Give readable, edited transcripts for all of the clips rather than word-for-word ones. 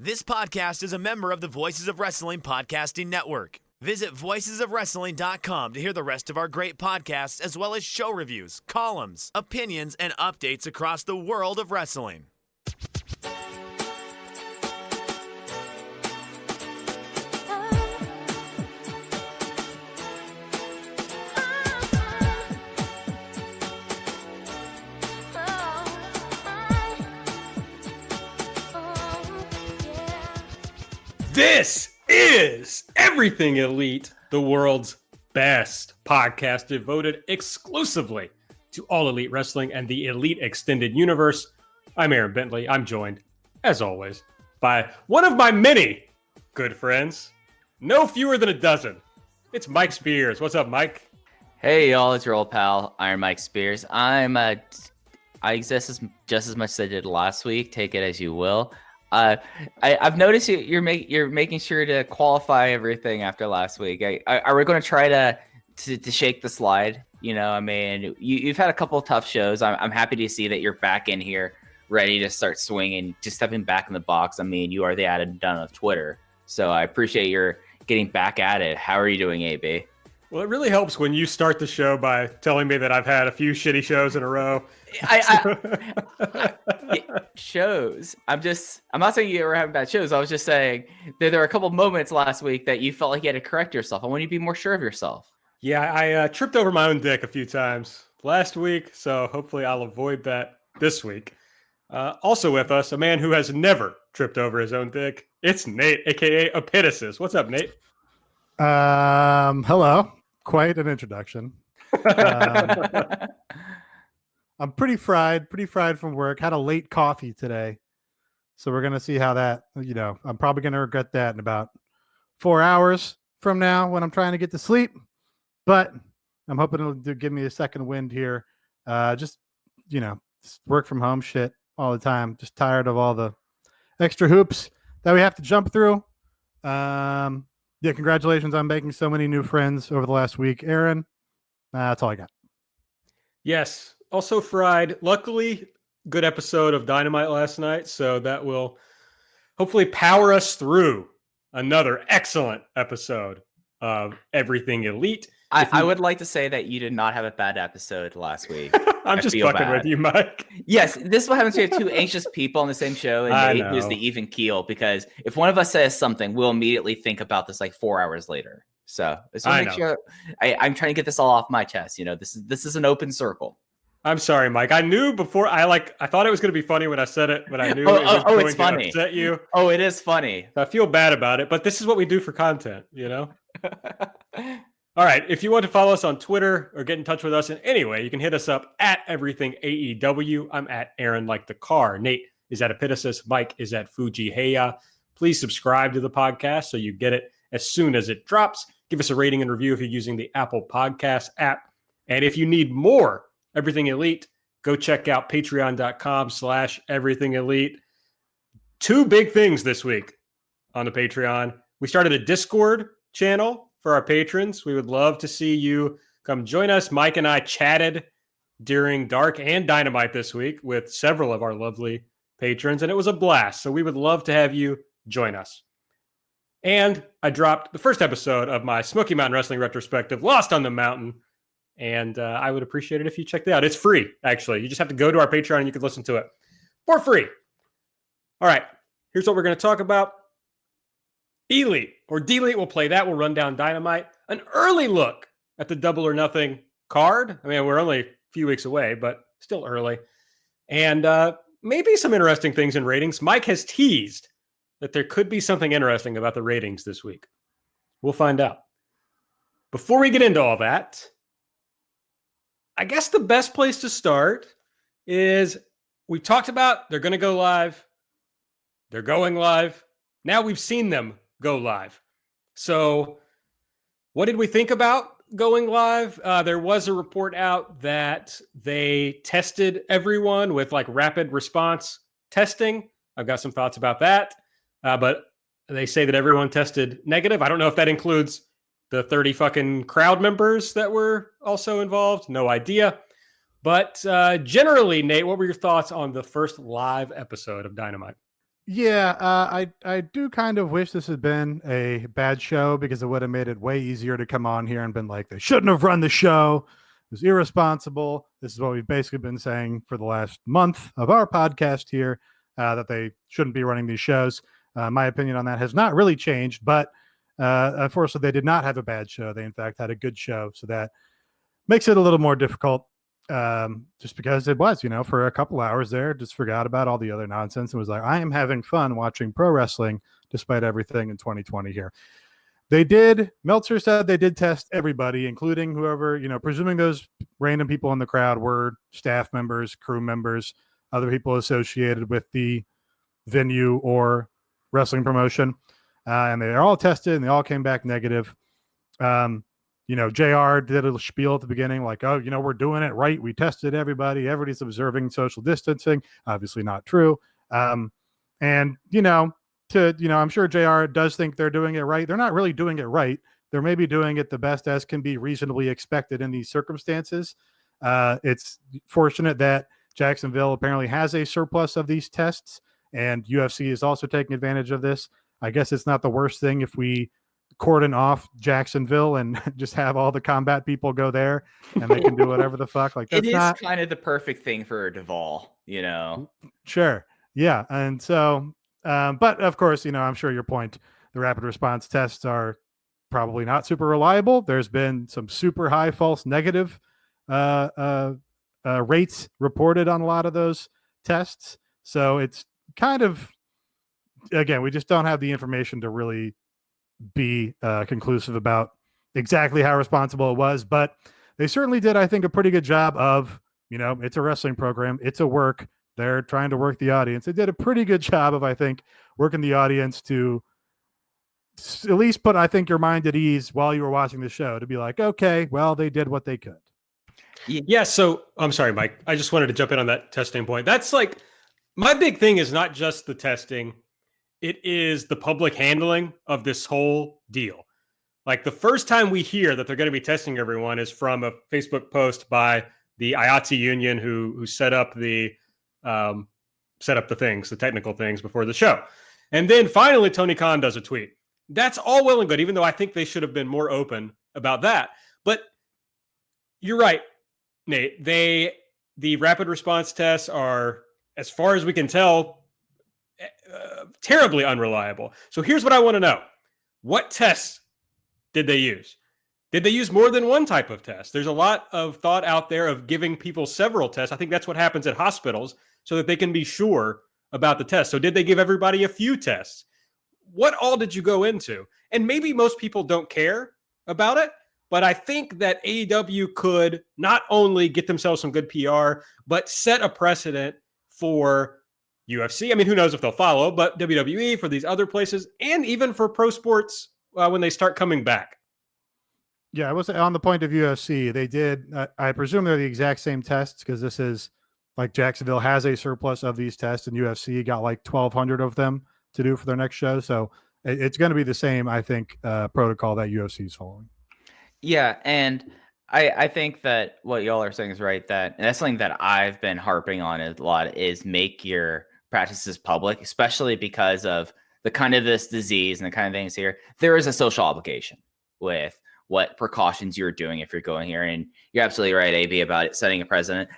This podcast is a member of the Voices of Wrestling Podcasting Network. Visit voicesofwrestling.com to hear the rest of our great podcasts, as well as show reviews, columns, opinions, and updates across the world of wrestling. This is Everything Elite, the world's best podcast devoted exclusively to all elite wrestling and the elite extended universe. I'm Aaron Bentley. I'm joined, as always, by one of my many good friends, no fewer than a dozen. It's Mike Spears. What's up, Mike? Hey, y'all, it's your old pal, Iron Mike Spears. I exist just as much as I did last week. Take it as you will. I've noticed you're making sure to qualify everything after last week. Are we going to try to shake the slide? You know, I mean, you've had a couple of tough shows. I'm happy to see that you're back in here, ready to start swinging, just stepping back in the box. I mean, you are the Adam Dunn of Twitter, so I appreciate your getting back at it. How are you doing, AB? Well, it really helps when you start the show by telling me that I've had a few shitty shows in a row. Shows. I'm not saying you ever have bad shows. I was just saying that there were a couple moments last week that you felt like you had to correct yourself. I want you to be more sure of yourself. Yeah, I tripped over my own dick a few times last week, so hopefully I'll avoid that this week. Also with us, a man who has never tripped over his own dick. It's Nate, aka Epitasis. What's up, Nate? Hello. Quite an introduction. I'm pretty fried from work. Had a late coffee today. So we're going to see how that, I'm probably going to regret that in about 4 hours from now when I'm trying to get to sleep. But I'm hoping it'll give me a second wind here. Just work from home shit all the time. Just tired of all the extra hoops that we have to jump through. Yeah, congratulations on making so many new friends over the last week. Aaron, that's all I got. Yes, also fried. Luckily, good episode of Dynamite last night, so that will hopefully power us through another excellent episode of Everything Elite. I would like to say that you did not have a bad episode last week. I'm just fucking with you, Mike. Yes, this is what happens when you have two anxious people on the same show, and Nate, who's the even keel, because if one of us says something, we'll immediately think about this like 4 hours later. So make sure I'm trying to get this all off my chest. You know, this is an open circle. I'm sorry, Mike. I knew before. I thought it was going to be funny when I said it, but I knew it was going it's funny. To upset you. Oh, it is funny. I feel bad about it, but this is what we do for content, you know? All right. If you want to follow us on Twitter or get in touch with us in any way, you can hit us up at Everything AEW. I'm at Aaron Like the Car. Nate is at Epitasis. Mike is at Fuji Heya. Please subscribe to the podcast so you get it as soon as it drops. Give us a rating and review if you're using the Apple Podcast app. And if you need more Everything Elite, go check out patreon.com/Everything Elite. Two big things this week on the Patreon. We started a Discord channel for our patrons. We would love to see you come join us. Mike and I chatted during Dark and Dynamite this week with several of our lovely patrons, and it was a blast. So we would love to have you join us. And I dropped the first episode of my Smoky Mountain Wrestling retrospective, Lost on the Mountain, and I would appreciate it if you checked it out. It's free, actually. You just have to go to our Patreon and you can listen to it for free. All right, here's what we're going to talk about. Elite or Delete, we'll play that. We'll run down Dynamite. An early look at the Double or Nothing card. I mean, we're only a few weeks away, but still early. And maybe some interesting things in ratings. Mike has teased that there could be something interesting about the ratings this week. We'll find out. Before we get into all that, I guess the best place to start is we talked about they're going to go live. They're going live. Now we've seen them go live. So what did we think about going live? There was a report out that they tested everyone with like rapid response testing. I've got some thoughts about that. But they say that everyone tested negative. I don't know if that includes the 30 fucking crowd members that were also involved. No idea. But generally, Nate, what were your thoughts on the first live episode of Dynamite? Yeah, I do kind of wish this had been a bad show because it would have made it way easier to come on here and been like, they shouldn't have run the show. It was irresponsible. This is what we've basically been saying for the last month of our podcast here, that they shouldn't be running these shows. My opinion on that has not really changed, but unfortunately, they did not have a bad show. They, in fact, had a good show. So that makes it a little more difficult, just because it was, for a couple hours there, just forgot about all the other nonsense and was like, I am having fun watching pro wrestling despite everything in 2020 here. Meltzer said they did test everybody, including whoever, presuming those random people in the crowd were staff members, crew members, other people associated with the venue or wrestling promotion. And they all tested and they all came back negative. JR did a spiel at the beginning, like, oh, we're doing it right. We tested everybody. Everybody's observing social distancing. Obviously not true. I'm sure JR does think they're doing it right. They're not really doing it right. They're maybe doing it the best as can be reasonably expected in these circumstances. It's fortunate that Jacksonville apparently has a surplus of these tests, and UFC is also taking advantage of this. I guess it's not the worst thing if we cordon off Jacksonville and just have all the combat people go there and they can do whatever the fuck. Like, that's not kind of the perfect thing for a Duvall, Sure. Yeah. And so, but of course, I'm sure your point, the rapid response tests are probably not super reliable. There's been some super high false negative rates reported on a lot of those tests. So it's kind of, again, we just don't have the information to really be conclusive about exactly how responsible it was, but they certainly did, I think, a pretty good job of, it's a wrestling program, it's a work, they're trying to work the audience. They did a pretty good job of, I think, working the audience to at least put, I think, your mind at ease while you were watching the show, to be like, okay, well, they did what they could. Yeah. So I'm sorry, Mike, I just wanted to jump in on that testing point. That's like, my big thing is not just the testing, it is the public handling of this whole deal. Like, the first time we hear that they're going to be testing everyone is from a Facebook post by the IATSE union who set up the things, the technical things before the show. And then finally, Tony Khan does a tweet. That's all well and good, even though I think they should have been more open about that. But you're right, Nate. The rapid response tests are, as far as we can tell, terribly unreliable. So here's what I want to know. What tests did they use? Did they use more than one type of test? There's a lot of thought out there of giving people several tests. I think that's what happens at hospitals so that they can be sure about the test. So did they give everybody a few tests? What all did you go into? And maybe most people don't care about it, but I think that AEW could not only get themselves some good PR, but set a precedent for UFC. I mean, who knows if they'll follow, but WWE, for these other places, and even for pro sports when they start coming back. Yeah, I was on the point of UFC. They did, I presume they're the exact same tests, because this is like Jacksonville has a surplus of these tests and UFC got like 1,200 of them to do for their next show. So it's going to be the same, I think, protocol that UFC is following. Yeah. And I think that what y'all are saying is right. And that's something that I've been harping on a lot, is make your practices public, especially because of the kind of this disease and the kind of things here. There is a social obligation with what precautions you're doing if you're going here. And you're absolutely right, AB, about it setting a precedent.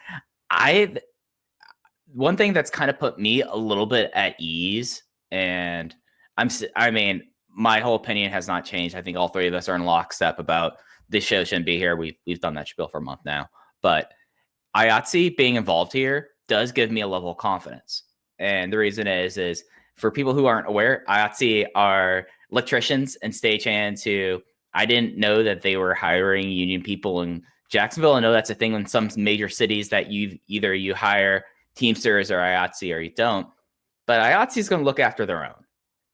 One thing that's kind of put me a little bit at ease, and my whole opinion has not changed. I think all three of us are in lockstep about this show shouldn't be here. We've done that spiel for a month now, but IATSE being involved here does give me a level of confidence. And the reason is for people who aren't aware, IATSE are electricians and stagehands who, I didn't know that they were hiring union people in Jacksonville. I know that's a thing in some major cities that you hire Teamsters or IATSE or you don't. But IATSE is going to look after their own.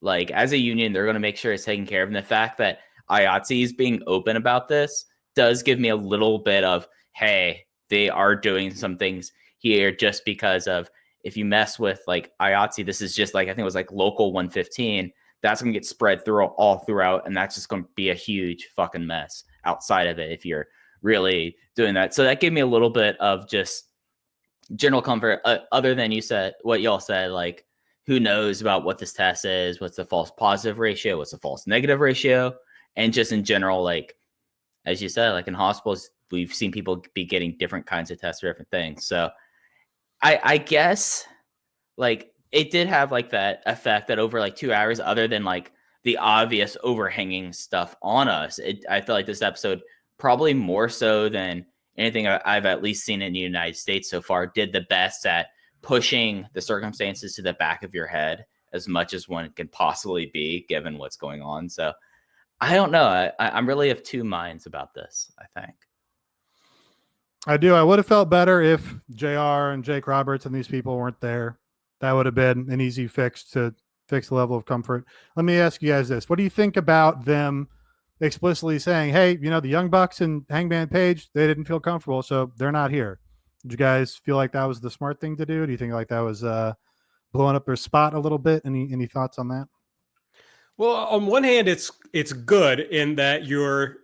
Like, as a union, they're going to make sure it's taken care of. And the fact that IATSE is being open about this does give me a little bit of, hey, they are doing some things here, just because of, if you mess with like IATSE, this is just like, I think it was like local 115. That's going to get spread all throughout. And that's just going to be a huge fucking mess outside of it if you're really doing that. So that gave me a little bit of just general comfort, other than what y'all said, like, who knows about what this test is, what's the false positive ratio, what's the false negative ratio, and just in general, like as you said, like in hospitals, we've seen people be getting different kinds of tests for different things. So I guess like it did have like that effect that over like 2 hours, other than like the obvious overhanging stuff on us, I feel like this episode probably more so than anything I've at least seen in the United States so far did the best at pushing the circumstances to the back of your head as much as one can possibly be given what's going on. So I don't know. I'm really of two minds about this, I think. I do. I would have felt better if JR and Jake Roberts and these people weren't there. That would have been an easy fix to fix the level of comfort. Let me ask you guys this. What do you think about them explicitly saying, hey, the Young Bucks and Hangman Page, they didn't feel comfortable, so they're not here? Did you guys feel like that was the smart thing to do? Do you think like that was blowing up their spot a little bit? Any thoughts on that? Well, on one hand, it's good in that you're,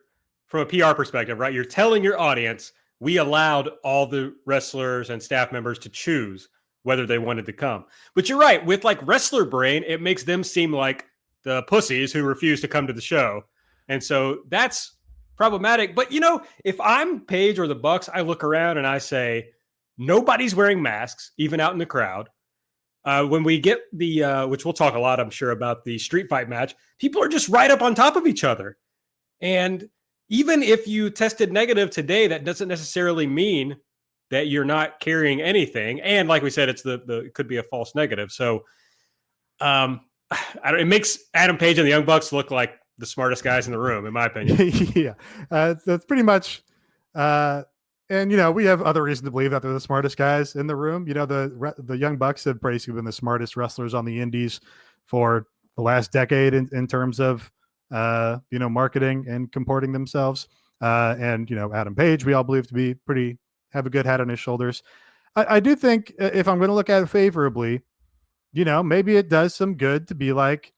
from a PR perspective, right? You're telling your audience, we allowed all the wrestlers and staff members to choose whether they wanted to come. But you're right, with like wrestler brain, it makes them seem like the pussies who refuse to come to the show. And so that's problematic. But, if I'm Paige or the Bucks, I look around and I say, nobody's wearing masks, even out in the crowd. When we get the, which we'll talk a lot, I'm sure, about the street fight match, people are just right up on top of each other. And even if you tested negative today, that doesn't necessarily mean that you're not carrying anything. And like we said, it's it could be a false negative. So it makes Adam Page and the Young Bucks look like the smartest guys in the room, in my opinion. Yeah, that's pretty much. And we have other reason to believe that they're the smartest guys in the room. The Young Bucks have basically been the smartest wrestlers on the indies for the last decade in terms of marketing and comporting themselves. And Adam Page, we all believe to be have a good head on his shoulders. I do think if I'm going to look at it favorably, maybe it does some good to be like,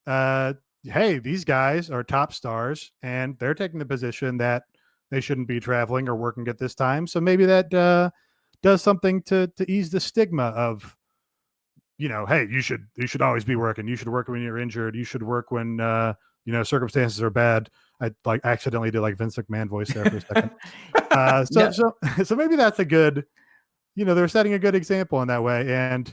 hey, these guys are top stars and they're taking the position that they shouldn't be traveling or working at this time. So maybe that does something to ease the stigma of, hey, you should always be working. You should work when you're injured. You should work when, circumstances are bad. I like accidentally did like Vince McMahon voice there for a second. So maybe that's a good, they're setting a good example in that way. And,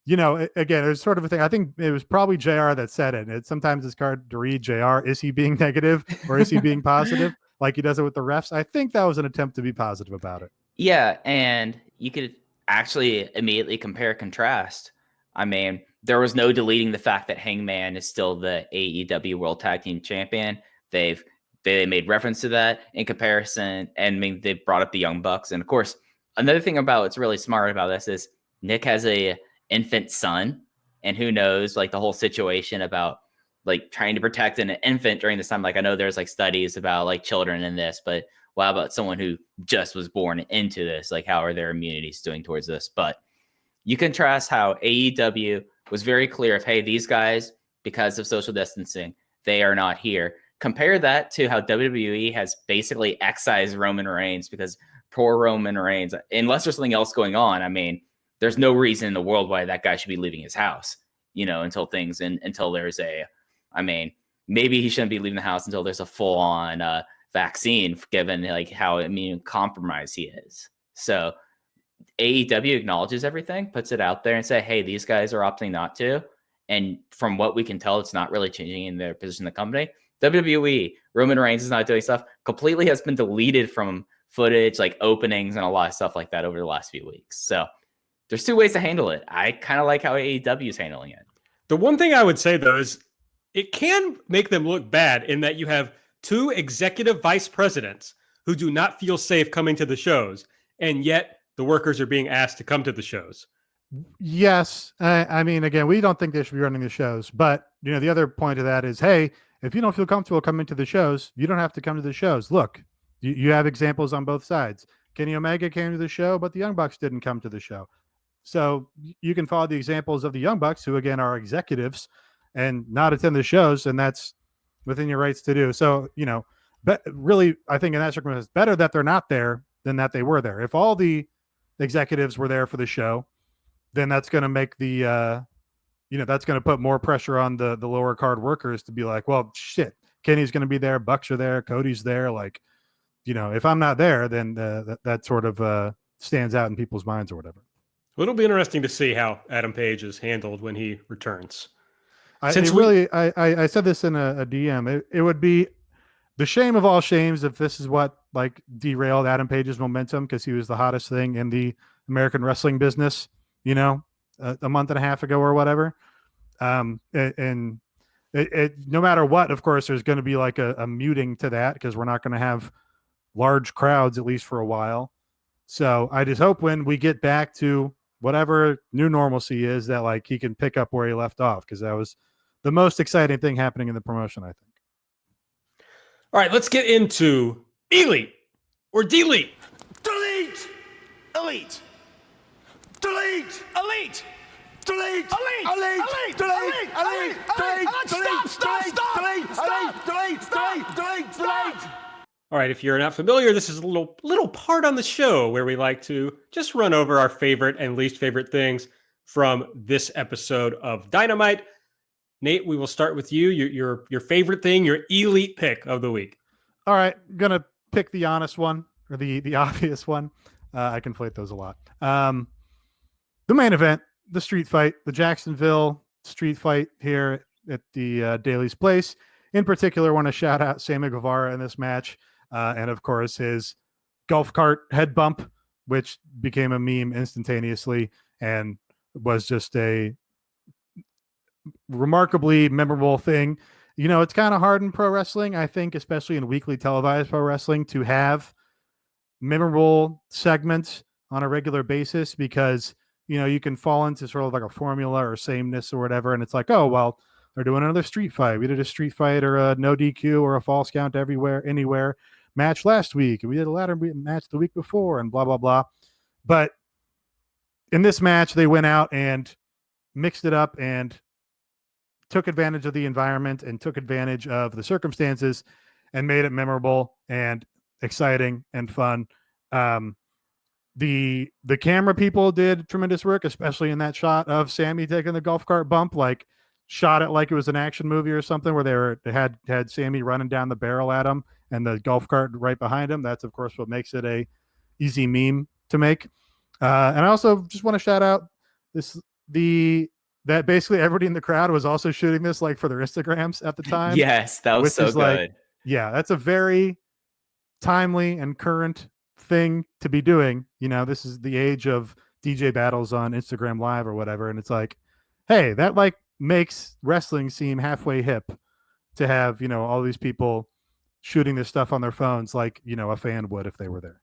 again, there's sort of a thing. I think it was probably JR that said it. Sometimes it's hard to read JR. Is he being negative or is he being positive? Like he does it with the refs. I think that was an attempt to be positive about it. Yeah, and you could actually immediately compare contrast. I mean, there was no deleting the fact that Hangman is still the AEW World Tag Team Champion. They made reference to that in comparison, and I mean, they brought up the Young Bucks. And of course, another thing about what's really smart about this is Nick has a infant son, and who knows, like the whole situation about like trying to protect an infant during this time. Like I know there's like studies about like children in this, but what about someone who just was born into this? Like how are their immunities doing towards this? But you contrast how AEW was very clear of, hey, these guys, because of social distancing, they are not here. Compare that to how WWE has basically excised Roman Reigns because poor Roman Reigns, unless there's something else going on, I mean, there's no reason in the world why that guy should be leaving his house, until there's maybe he shouldn't be leaving the house until there's a full on vaccine, given like how immune compromised he is. So AEW acknowledges everything, puts it out there and say, hey, these guys are opting not to. And from what we can tell, it's not really changing in their position in the company. WWE, Roman Reigns is not doing stuff, completely has been deleted from footage, like openings and a lot of stuff like that over the last few weeks. So there's two ways to handle it. I kind of like how AEW is handling it. The one thing I would say, though, is it can make them look bad in that you have two executive vice presidents who do not feel safe coming to the shows, and yet the workers are being asked to come to the shows. Yes. I mean, again, we don't think they should be running the shows, but the other point of that is, hey, if you don't feel comfortable coming to the shows, you don't have to come to the shows. Look, you have examples on both sides. Kenny Omega came to the show, but the Young Bucks didn't come to the show. So you can follow the examples of the Young Bucks, who again are executives, and not attend the shows, and that's within your rights to do. So, but really, I think in that circumstance, it's better that they're not there than that they were there. If all the executives were there for the show, then that's going to make the that's going to put more pressure on the lower card workers to be like, well, shit, Kenny's going to be there, Bucks are there, Cody's there. Like, if I'm not there, then that sort of stands out in people's minds or whatever. It'll be interesting to see how Adam Page is handled when he returns. I said this in a DM. It would be the shame of all shames if this is what like derailed Adam Page's momentum, because he was the hottest thing in the American wrestling business, a month and a half ago or whatever. And no matter what, of course, there's going to be like a muting to that, because we're not going to have large crowds, at least for a while. So I just hope when we get back to whatever new normalcy is, that like he can pick up where he left off, because that was the most exciting thing happening in the promotion, I think. All right, let's get into Elite or Delete. Delete! Elite! Delete! Elite! Delete! Elite! Elite! Delete! Elite! Delete! All right, if you're not familiar, this is a little part on the show where we like to just run over our favorite and least favorite things from this episode of Dynamite. Nate, we will start with you. Your favorite thing, your elite pick of the week. All right, I'm gonna pick the honest one, or the obvious one. I conflate those a lot. The main event, the street fight, the Jacksonville street fight here at the Daly's Place. In particular, want to shout out Sammy Guevara in this match, and of course his golf cart head bump, which became a meme instantaneously and was just a remarkably memorable thing. It's kind of hard in pro wrestling, I think, especially in weekly televised pro wrestling, to have memorable segments on a regular basis, because you can fall into sort of like a formula or sameness or whatever, and it's like, oh well, they're doing another street fight, we did a street fight or a no DQ or a false count anywhere match last week, and we did a ladder match the week before, and blah blah blah. But in this match, they went out and mixed it up and took advantage of the environment and took advantage of the circumstances and made it memorable and exciting and fun. The camera people did tremendous work, especially in that shot of Sammy taking the golf cart bump, like shot it like it was an action movie or something, where they had Sammy running down the barrel at him and the golf cart right behind him. That's of course what makes it a easy meme to make. And I also just want to shout out that basically everybody in the crowd was also shooting this like for their Instagrams at the time. Yes, that was so good. Like, yeah, that's a very timely and current thing to be doing. This is the age of DJ battles on Instagram Live or whatever, and it's like, hey, that like makes wrestling seem halfway hip to have all these people shooting this stuff on their phones like a fan would if they were there.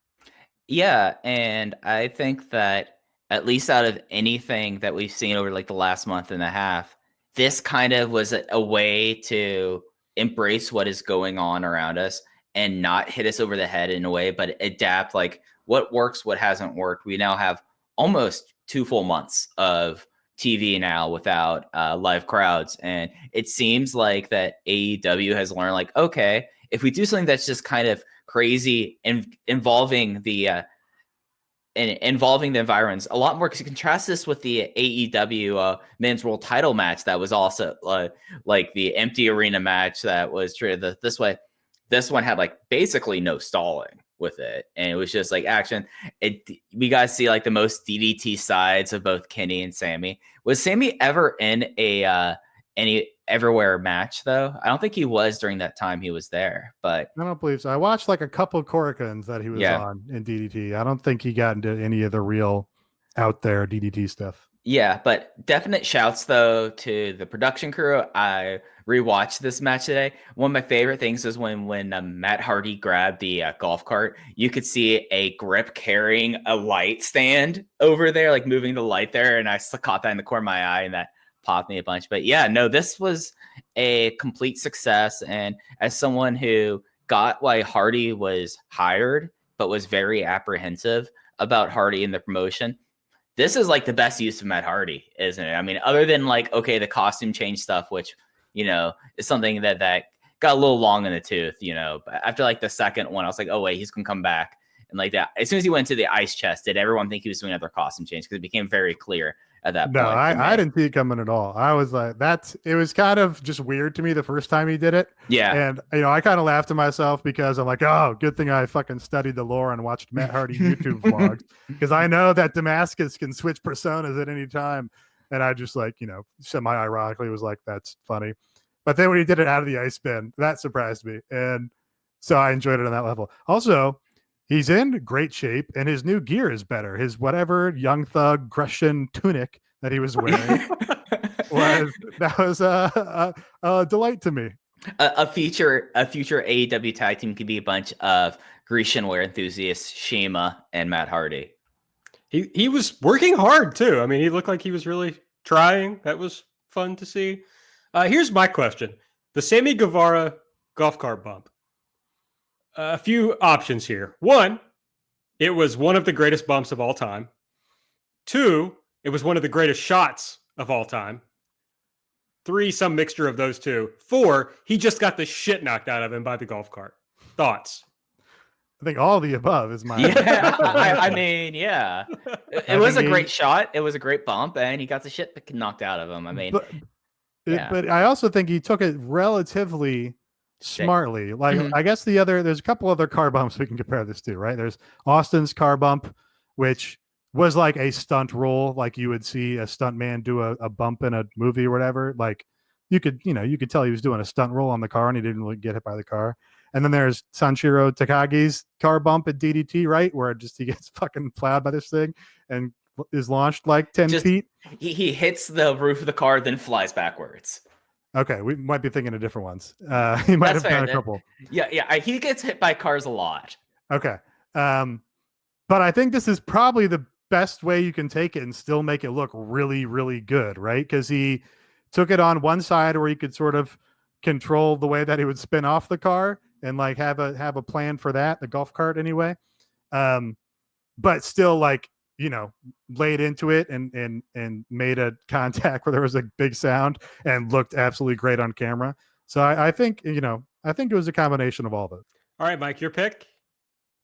Yeah, and I think that at least out of anything that we've seen over like the last month and a half, this kind of was a way to embrace what is going on around us and not hit us over the head in a way, but adapt like what works, what hasn't worked. We now have almost 2 full months of TV now without live crowds. And it seems like that AEW has learned like, okay, if we do something that's just kind of crazy and involving the environments a lot more, because you contrast this with the AEW men's world title match that was also like the empty arena match that was treated this way. This one had like basically no stalling with it, and it was just like action. We got to see like the most DDT sides of both Kenny and Sammy. Was Sammy ever in a any everywhere match though? I don't think he was during that time he was there, but I don't believe so. I watched like a couple of Coricans that he was on in DDT. I don't think he got into any of the real out there DDT stuff. Yeah, but definite shouts though to the production crew. I rewatched this match today. One of my favorite things is when Matt Hardy grabbed the golf cart. You could see a grip carrying a light stand over there, like moving the light there, and I caught that in the corner of my eye, and that popped me a bunch. But yeah, no, this was a complete success. And as someone who got why Hardy was hired, but was very apprehensive about Hardy in the promotion, this is like the best use of Matt Hardy, isn't it? I mean, other than like, okay, the costume change stuff, which, is something that got a little long in the tooth, but after like the second one, I was like, oh wait, he's going to come back. And like that, as soon as he went to the ice chest, did everyone think he was doing another costume change? Because it became very clear at that No, point. I didn't see it coming at all. I was like, it was kind of just weird to me the first time he did it. Yeah. And, I kind of laughed to myself because I'm like, oh, good thing I fucking studied the lore and watched Matt Hardy YouTube vlogs because I know that Damascus can switch personas at any time. And I just like, semi-ironically was like, that's funny. But then when he did it out of the ice bin, that surprised me. And so I enjoyed it on that level. Also, he's in great shape, and his new gear is better. His whatever Young Thug Grecian tunic that he was wearing was a delight to me. A future AEW tag team could be a bunch of Grecian wear enthusiasts, Shima and Matt Hardy. He was working hard too. I mean, he looked like he was really trying. That was fun to see. Here's my question: the Sammy Guevara golf cart bump. A few options here. One, it was one of the greatest bumps of all time. Two, it was one of the greatest shots of all time. Three, some mixture of those two. Four, he just got the shit knocked out of him by the golf cart. Thoughts? I think all of the above is my. Yeah, I mean, yeah. It was a great shot. It was a great bump, and he got the shit knocked out of him. I mean, but I also think he took it relatively smartly. Like, I guess there's a couple other car bumps we can compare this to, right? There's Austin's car bump, which was like a stunt roll, like you would see a stunt man do a bump in a movie or whatever. Like you could tell he was doing a stunt roll on the car and he didn't really get hit by the car. And then there's Sanshiro Takagi's car bump at DDT, right? Where he gets fucking plowed by this thing and is launched like 10 feet. He hits the roof of the car, then flies backwards. Okay, we might be thinking of different ones. He might have done a couple. Yeah. He gets hit by cars a lot. Okay. But I think this is probably the best way you can take it and still make it look really, really good, right? Because he took it on one side where he could sort of control the way that he would spin off the car and like have a plan for that, the golf cart anyway. But still like, laid into it and made a contact where there was a big sound and looked absolutely great on camera. So I think it was a combination of all of it. All right, Mike, your pick.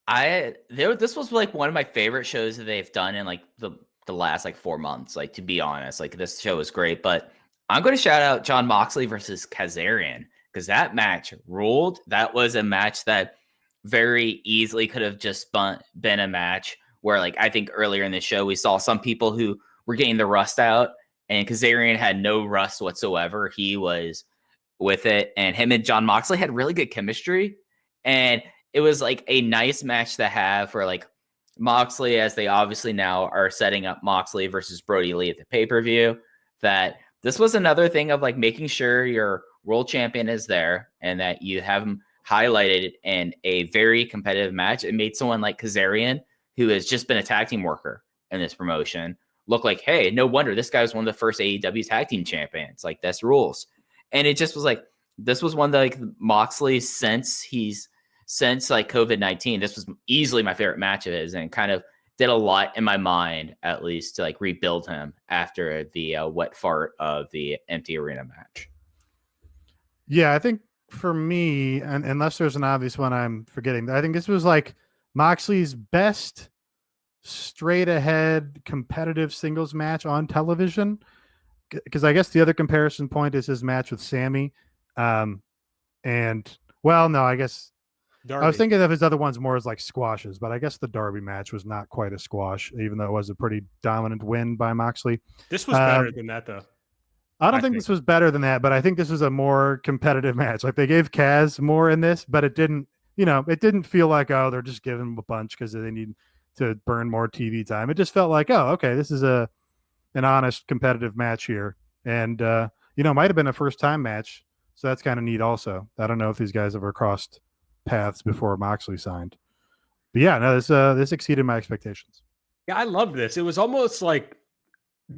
This was like one of my favorite shows that they've done in like the last like 4 months. Like, to be honest, like this show is great, but I'm going to shout out Jon Moxley versus Kazarian because that match ruled. That was a match that very easily could have just been a match where, like, I think earlier in the show, we saw some people who were getting the rust out, and Kazarian had no rust whatsoever. He was with it, and him and Jon Moxley had really good chemistry, and it was like a nice match to have for like Moxley, as they obviously now are setting up Moxley versus Brody Lee at the pay-per-view. That this was another thing of like making sure your world champion is there and that you have him highlighted in a very competitive match. It made someone like Kazarian, who has just been a tag team worker in this promotion, look like, hey, no wonder this guy was one of the first AEW tag team champions. Like, this rules. And it just was like, this was one that like Moxley since like COVID-19, this was easily my favorite match of his, and kind of did a lot in my mind, at least, to like rebuild him after the wet fart of the empty arena match. Yeah, I think for me, and unless there's an obvious one I'm forgetting, I think this was like Moxley's best straight ahead competitive singles match on television. Because I guess the other comparison point is his match with Sammy. And well, no, I guess Darby. I was thinking of his other ones more as like squashes, but I guess the Darby match was not quite a squash, even though it was a pretty dominant win by Moxley. This was better than that, though. I don't think this was better than that, but I think this was a more competitive match. Like, they gave Kaz more in this, but it didn't feel like, oh, they're just giving him a bunch because they need to burn more TV time. It just felt like, oh, okay, this is an honest competitive match here. And, might have been a first time match. So that's kind of neat also. I don't know if these guys ever crossed paths before Moxley signed. But yeah, no, this exceeded my expectations. Yeah, I love this. It was almost like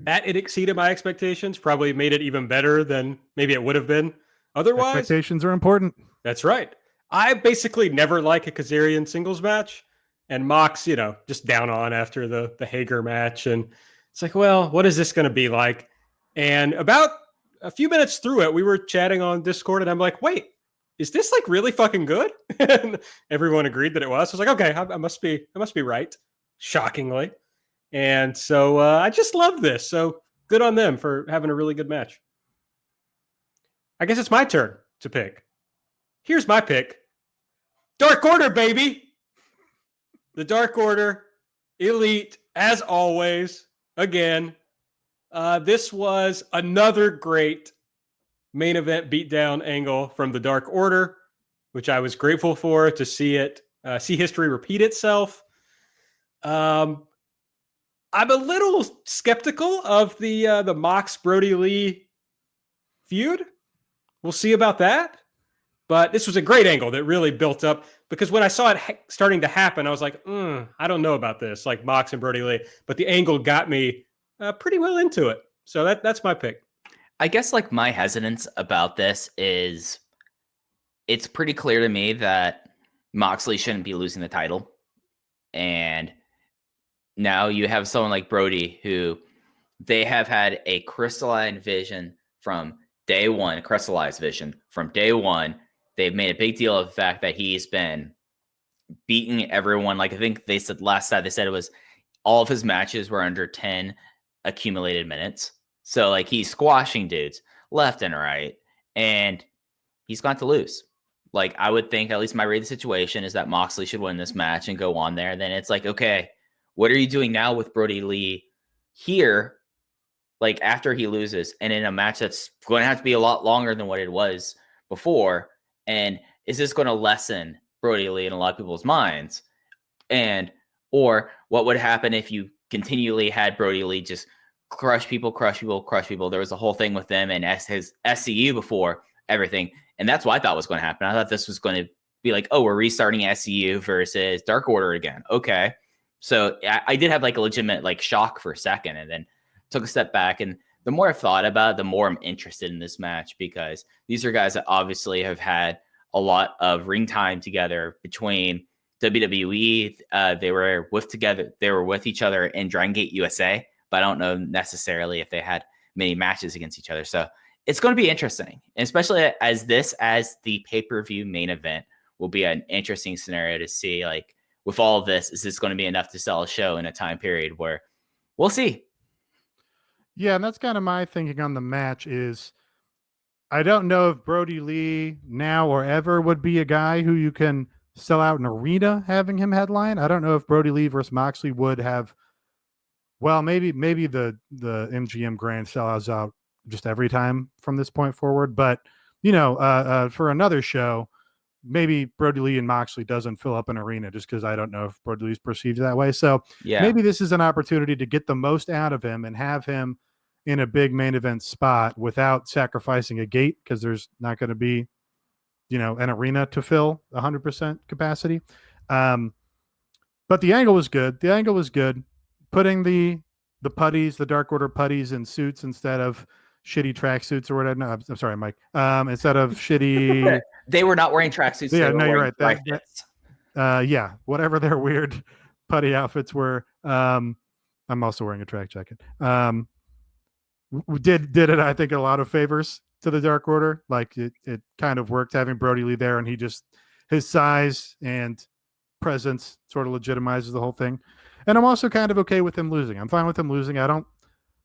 that it exceeded my expectations, probably made it even better than maybe it would have been otherwise. Expectations are important. That's right. I basically never like a Kazarian singles match, and Mox, just down on after the Hager match. And it's like, well, what is this going to be like? And about a few minutes through it, we were chatting on Discord, and I'm like, wait, is this like really fucking good? And everyone agreed that it was. I was like, okay, I must be right. Shockingly. And so I just love this. So good on them for having a really good match. I guess it's my turn to pick. Here's my pick. Dark Order, baby. The Dark Order, elite, as always. Again, this was another great main event beatdown angle from the Dark Order, which I was grateful for to see history repeat itself. I'm a little skeptical of the Mox Brody Lee feud. We'll see about that. But this was a great angle that really built up, because when I saw it starting to happen, I was like, I don't know about this, like Mox and Brody Lee. But the angle got me pretty well into it. So that's my pick. I guess like my hesitance about this is it's pretty clear to me that Moxley shouldn't be losing the title. And now you have someone like Brody who they have had a crystallized vision from day one, crystallized vision from day one. They've made a big deal of the fact that he's been beating everyone. Like I think they said last time, they said it was all of his matches were under 10 accumulated minutes. So like he's squashing dudes left and right, and he's going to lose. Like I would think, at least my read of the situation is that Moxley should win this match and go on there. Then it's like, okay, what are you doing now with Brody Lee here? Like after he loses and in a match that's going to have to be a lot longer than what it was before. And is this going to lessen Brody Lee in a lot of people's minds? Or what would happen if you continually had Brody Lee just crush people? There was a whole thing with them and his SCU before everything. And that's what I thought was going to happen. I thought this was going to be like, oh, we're restarting SCU versus Dark Order again. Okay. So I did have like a legitimate like shock for a second, and then took a step back. And the more I've thought about it, the more I'm interested in this match, because these are guys that obviously have had a lot of ring time together between WWE. They were with each other in Dragon Gate USA, but I don't know necessarily if they had many matches against each other. So it's going to be interesting, and especially as the pay-per-view main event will be an interesting scenario to see. Like with all of this, is this going to be enough to sell a show in a time period where we'll see? Yeah, and that's kind of my thinking on the match is I don't know if Brody Lee now or ever would be a guy who you can sell out an arena having him headline. I don't know if Brody Lee versus Moxley would have, well, maybe the MGM Grand sells out just every time from this point forward. But, for another show, maybe Brody Lee and Moxley doesn't fill up an arena just because I don't know if Brody Lee's perceived that way. So maybe this is an opportunity to get the most out of him and have him in a big main event spot without sacrificing a gate, because there's not going to be, an arena to fill 100% capacity. But the angle was good. Putting the putties, the Dark Order putties in suits instead of shitty tracksuits or whatever. No, I'm sorry, Mike. Instead of shitty... They were not wearing tracksuits. Yeah, no, you're right. Whatever their weird putty outfits were. I'm also wearing a track jacket. Did it, I think, a lot of favors to the Dark Order. Like it kind of worked having Brody Lee there, and his size and presence sort of legitimizes the whole thing. And I'm also kind of okay with him losing. I'm fine with him losing. I don't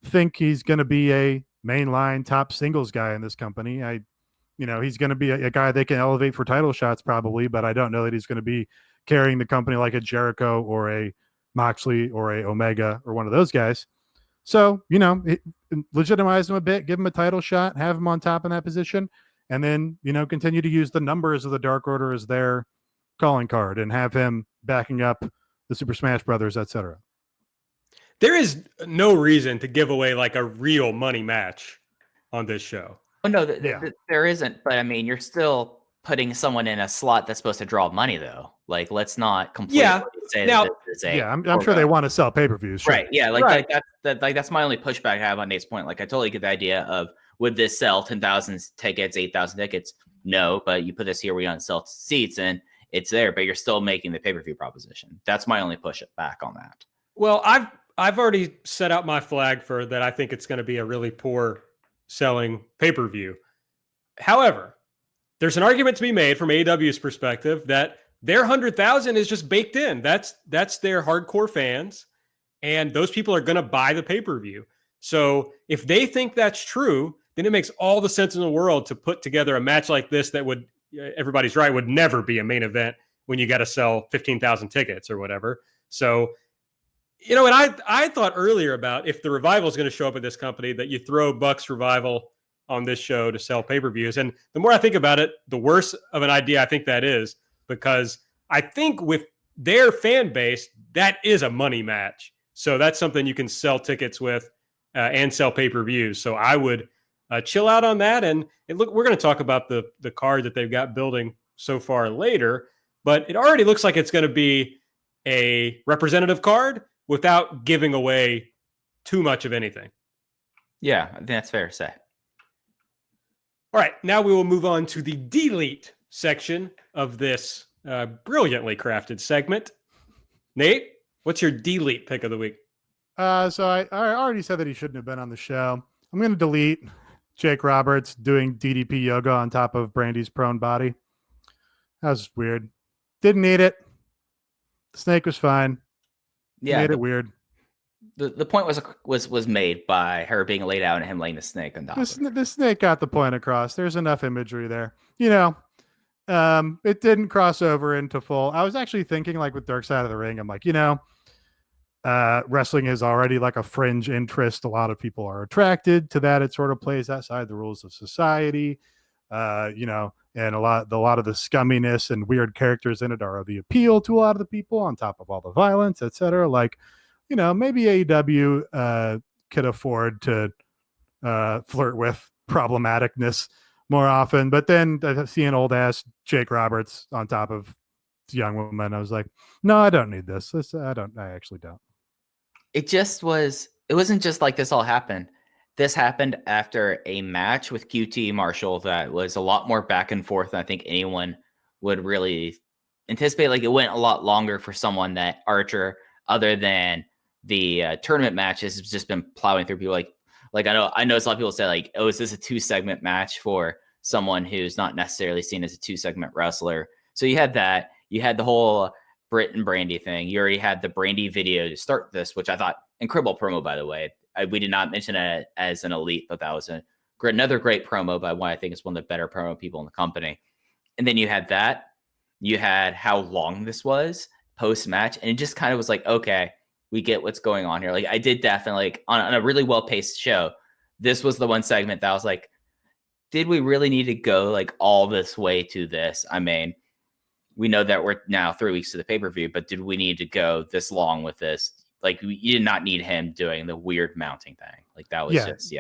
think he's going to be a mainline top singles guy in this company. He's going to be a guy they can elevate for title shots probably, but I don't know that he's going to be carrying the company like a Jericho or a Moxley or a Omega or one of those guys. So, legitimize him a bit, give him a title shot, have him on top in that position, and then, continue to use the numbers of the Dark Order as their calling card and have him backing up the Super Smash Brothers, etc. There is no reason to give away like a real money match on this show. Oh, no, there isn't. But I mean, you're still putting someone in a slot that's supposed to draw money, though. Like, let's not completely say now, that this is a. Yeah, I'm sure they want to sell pay-per-views. Sure. Right. Yeah. Like that's my only pushback I have on Nate's point. Like, I totally get the idea of, would this sell 10,000 tickets, 8,000 tickets? No, but you put this here, we don't sell seats, and it's there, but you're still making the pay-per-view proposition. That's my only push back on that. Well, I've already set out my flag for that. I think it's going to be a really poor selling pay-per-view. However, there's an argument to be made from AEW's perspective that their 100,000 is just baked in. That's their hardcore fans, and those people are going to buy the pay-per-view. So if they think that's true, then it makes all the sense in the world to put together a match like this that would, everybody's right, would never be a main event when you got to sell 15,000 tickets or whatever. So, and I thought earlier about if the Revival is going to show up at this company, that you throw Bucks Revival on this show to sell pay-per-views. And the more I think about it, the worse of an idea I think that is, because I think with their fan base, that is a money match. So that's something you can sell tickets with and sell pay-per-views. So I would chill out on that. And look, we're going to talk about the card that they've got building so far later, but it already looks like it's going to be a representative card without giving away too much of anything. Yeah, I think that's fair to say. All right, now we will move on to the delete section of this brilliantly crafted segment. Nate, what's your delete pick of the week? So I already said that he shouldn't have been on the show. I'm going to delete Jake Roberts doing DDP yoga on top of Brandy's prone body. That was weird. Didn't need it. The snake was fine. Yeah, made it weird. The point was made by her being laid out and him laying the snake on top. The snake got the point across. There's enough imagery there. It didn't cross over into full. I was actually thinking, like, with Dark Side of the Ring, I'm like, wrestling is already like a fringe interest. A lot of people are attracted to that. It sort of plays outside the rules of society, and a lot of the scumminess and weird characters in it are the appeal to a lot of the people, on top of all the violence, etc. Like, maybe AEW could afford to flirt with problematicness more often. But then seeing old ass Jake Roberts on top of young woman, I was like, no, I don't need this. I actually don't. It wasn't just like this all happened. This happened after a match with QT Marshall that was a lot more back and forth than I think anyone would really anticipate. Like, it went a lot longer for someone that Archer, other than the tournament matches, has just been plowing through people. Like I know a lot of people say, like, oh, is this a 2-segment match for someone who's not necessarily seen as a 2-segment wrestler? So you had that. You had the whole Britt and Brandy thing. You already had the Brandy video to start this, which I thought incredible promo, by the way. We did not mention it as an elite, but that was another great promo by one I think is one of the better promo people in the company. And then you had that. You had how long this was post-match, and it just kind of was like, okay, we get what's going on here. Like, I did definitely, like, on a really well-paced show, this was the one segment that I was like, did we really need to go like all this way to this? I mean, we know that we're now 3 weeks to the pay-per-view, but did we need to go this long with this? Like, you did not need him doing the weird mounting thing. Like, that was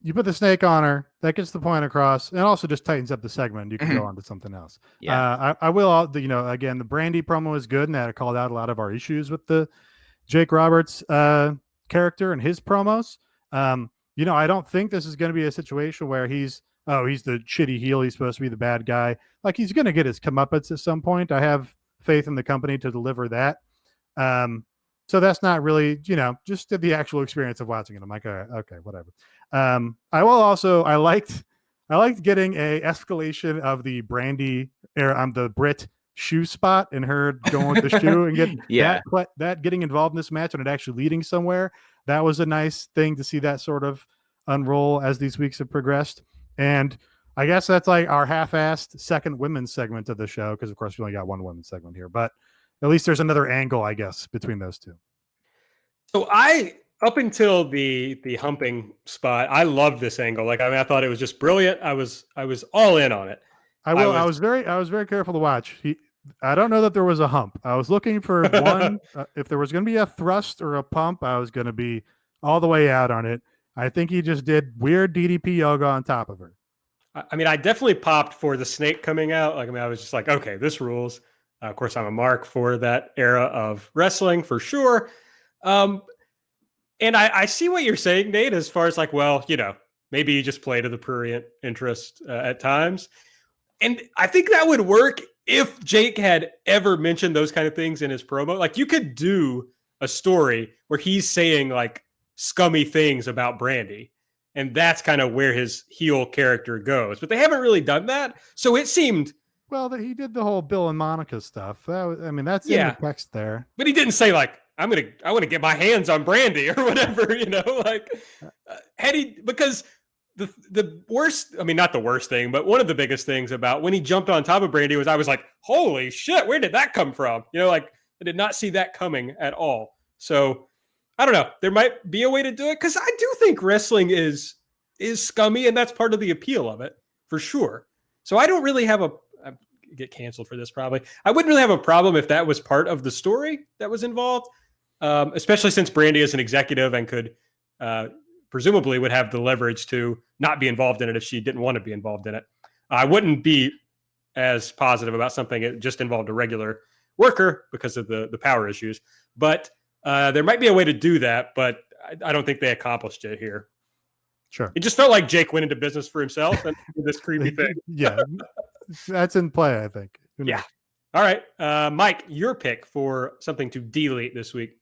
You put the snake on her, that gets the point across, and also just tightens up the segment. You can go on to something else. Yeah. I will, again, the Brandy promo is good, and that called out a lot of our issues with the Jake Roberts character and his promos. I don't think this is going to be a situation where he's the shitty heel. He's supposed to be the bad guy. Like, he's going to get his comeuppance at some point. I have faith in the company to deliver that. So that's not really, just the actual experience of watching it. I'm like, okay, whatever. I liked getting a escalation of the Brandy the Brit shoe spot and her going with the shoe and get that getting involved in this match and it actually leading somewhere. That was a nice thing to see that sort of unroll as these weeks have progressed. And I guess that's like our half-assed second women's segment of the show, because of course we only got one women's segment here, but at least there's another angle, I guess, between those two. So up until the humping spot, I loved this angle. Like, I thought it was just brilliant. I was all in on it. I was very careful to watch. I don't know that there was a hump. I was looking for one. If there was going to be a thrust or a pump, I was going to be all the way out on it. I think he just did weird DDP yoga on top of her. I mean, I definitely popped for the snake coming out. Like, I was just like, okay, this rules. Of course, I'm a mark for that era of wrestling for sure. And I see what you're saying, Nate, as far as like, well, maybe you just play to the prurient interest at times. And I think that would work if Jake had ever mentioned those kind of things in his promo. Like, you could do a story where he's saying like scummy things about Brandy, and that's kind of where his heel character goes. But they haven't really done that. So it seemed... Well, he did the whole Bill and Monica stuff. That's in the text there. But he didn't say like, I want to get my hands on Brandy or whatever, because the worst, I mean, not the worst thing, but one of the biggest things about when he jumped on top of Brandy was I was like, holy shit, where did that come from? I did not see that coming at all. So I don't know. There might be a way to do it because I do think wrestling is scummy, and that's part of the appeal of it for sure. So I don't really have I get canceled for this probably. I wouldn't really have a problem if that was part of the story that was involved, especially since Brandy is an executive and could presumably would have the leverage to not be involved in it if she didn't want to be involved in it. I wouldn't be as positive about something that just involved a regular worker because of the power issues. But there might be a way to do that, but I don't think they accomplished it here. Sure. It just felt like Jake went into business for himself and did this creepy thing. Yeah, that's in play, I think. Yeah. All right. Mike, your pick for something to delete this week.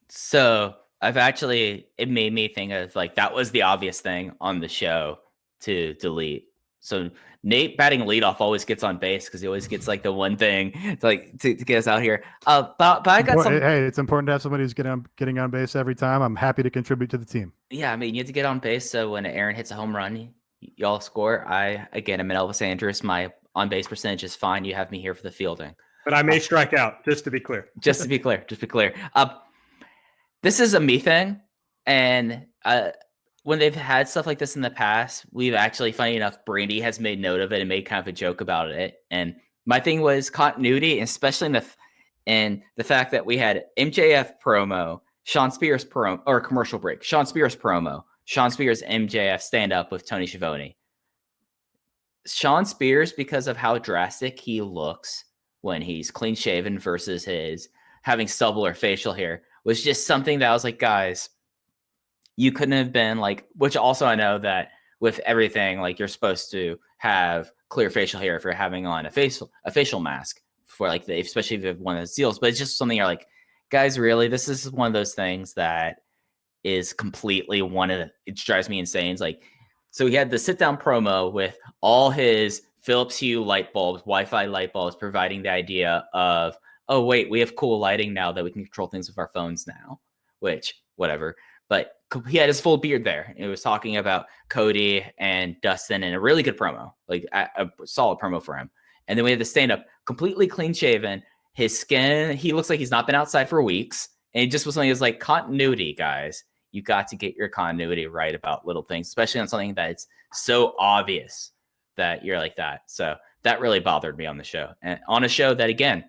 So it made me think of like, that was the obvious thing on the show to delete. So Nate batting leadoff always gets on base because he always gets like the one thing to get us out here. But I got some. Hey, it's important to have somebody who's getting on base every time. I'm happy to contribute to the team. Yeah, I mean, you have to get on base. So when Aaron hits a home run, y'all score. I'm in Elvis Andrus. My on base percentage is fine. You have me here for the fielding. But I may strike out, just to be clear. Just to be clear. This is a me thing. And when they've had stuff like this in the past, we've actually, funny enough, Brandy has made note of it and made kind of a joke about it. And my thing was continuity, especially in the fact that we had MJF promo, Sean Spears promo, or commercial break, Sean Spears promo, Sean Spears MJF stand up with Tony Schiavone. Sean Spears, because of how drastic he looks when he's clean shaven versus his having stubble or facial hair, was just something that I was like, guys, you couldn't have been like, which also I know that with everything, like you're supposed to have clear facial hair if you're having on a facial mask for like especially if you have one of those deals, but it's just something you're like, guys, really, this is one of those things that is completely it drives me insane. It's like, so he had the sit down promo with all his Philips Hue light bulbs, Wi-Fi light bulbs, providing the idea of, oh wait, we have cool lighting now that we can control things with our phones now, which whatever. But he had his full beard there. It was talking about Cody and Dustin in a really good promo, like a solid promo for him. And then we had the stand up, completely clean shaven. His skin, he looks like he's not been outside for weeks. And it just was something that's like, continuity, guys. You got to get your continuity right about little things, especially on something that's so obvious that you're like that. So that really bothered me on the show. And on a show that, again,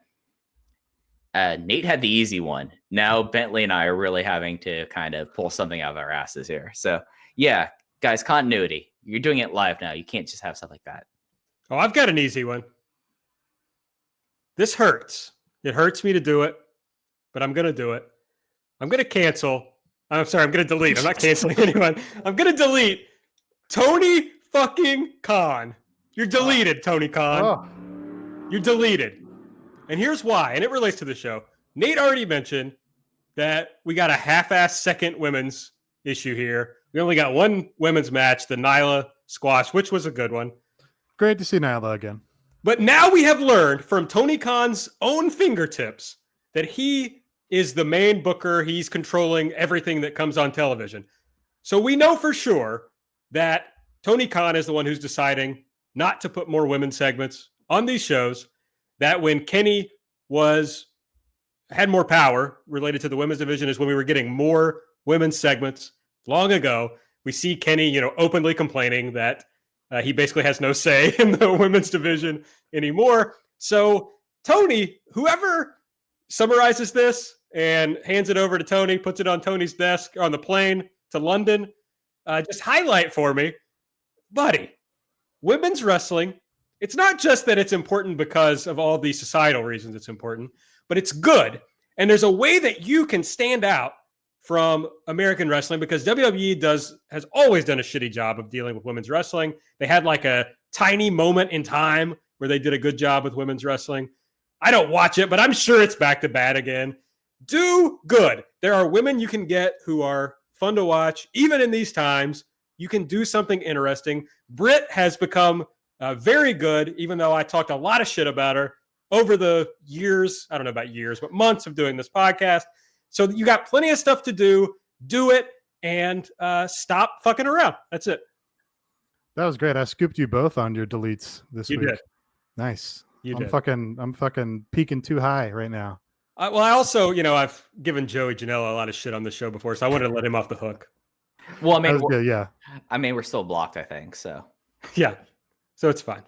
Nate had the easy one. Now Bentley and I are really having to kind of pull something out of our asses here. So yeah, guys, continuity. You're doing it live now. You can't just have stuff like that. Oh, I've got an easy one. This hurts. It hurts me to do it, but I'm going to do it. I'm going to cancel. I'm sorry, I'm going to delete. I'm not canceling anyone. I'm going to delete Tony fucking Khan. You're deleted, Tony Khan. Oh. You're deleted. And here's why, and it relates to the show. Nate already mentioned that we got a half-ass second women's issue here. We only got one women's match, the Nyla squash, which was a good one. Great to see Nyla again. But now we have learned from Tony Khan's own fingertips that he is the main booker. He's controlling everything that comes on television. So we know for sure that Tony Khan is the one who's deciding not to put more women's segments on these shows. That when Kenny had more power related to the women's division is when we were getting more women's segments long ago. We see Kenny, openly complaining that he basically has no say in the women's division anymore. So Tony, whoever summarizes this and hands it over to Tony, puts it on Tony's desk on the plane to London, just highlight for me, buddy, women's wrestling. It's not just that it's important because of all the societal reasons it's important, but it's good. And there's a way that you can stand out from American wrestling because WWE has always done a shitty job of dealing with women's wrestling. They had like a tiny moment in time where they did a good job with women's wrestling. I don't watch it, but I'm sure it's back to bad again. Do good. There are women you can get who are fun to watch. Even in these times, you can do something interesting. Britt has become very good, even though I talked a lot of shit about her over the years. I don't know about years, but months of doing this podcast. So you got plenty of stuff to do. Do it and stop fucking around. That's it. That was great. I scooped you both on your deletes this week. You did. Nice. You I'm did. fucking peaking too high right now. Well, I also, I've given Joey Janela a lot of shit on the show before, so I wanted to let him off the hook. Well, I That mean, was good, yeah. we're still blocked, I think. So Yeah. So it's fine.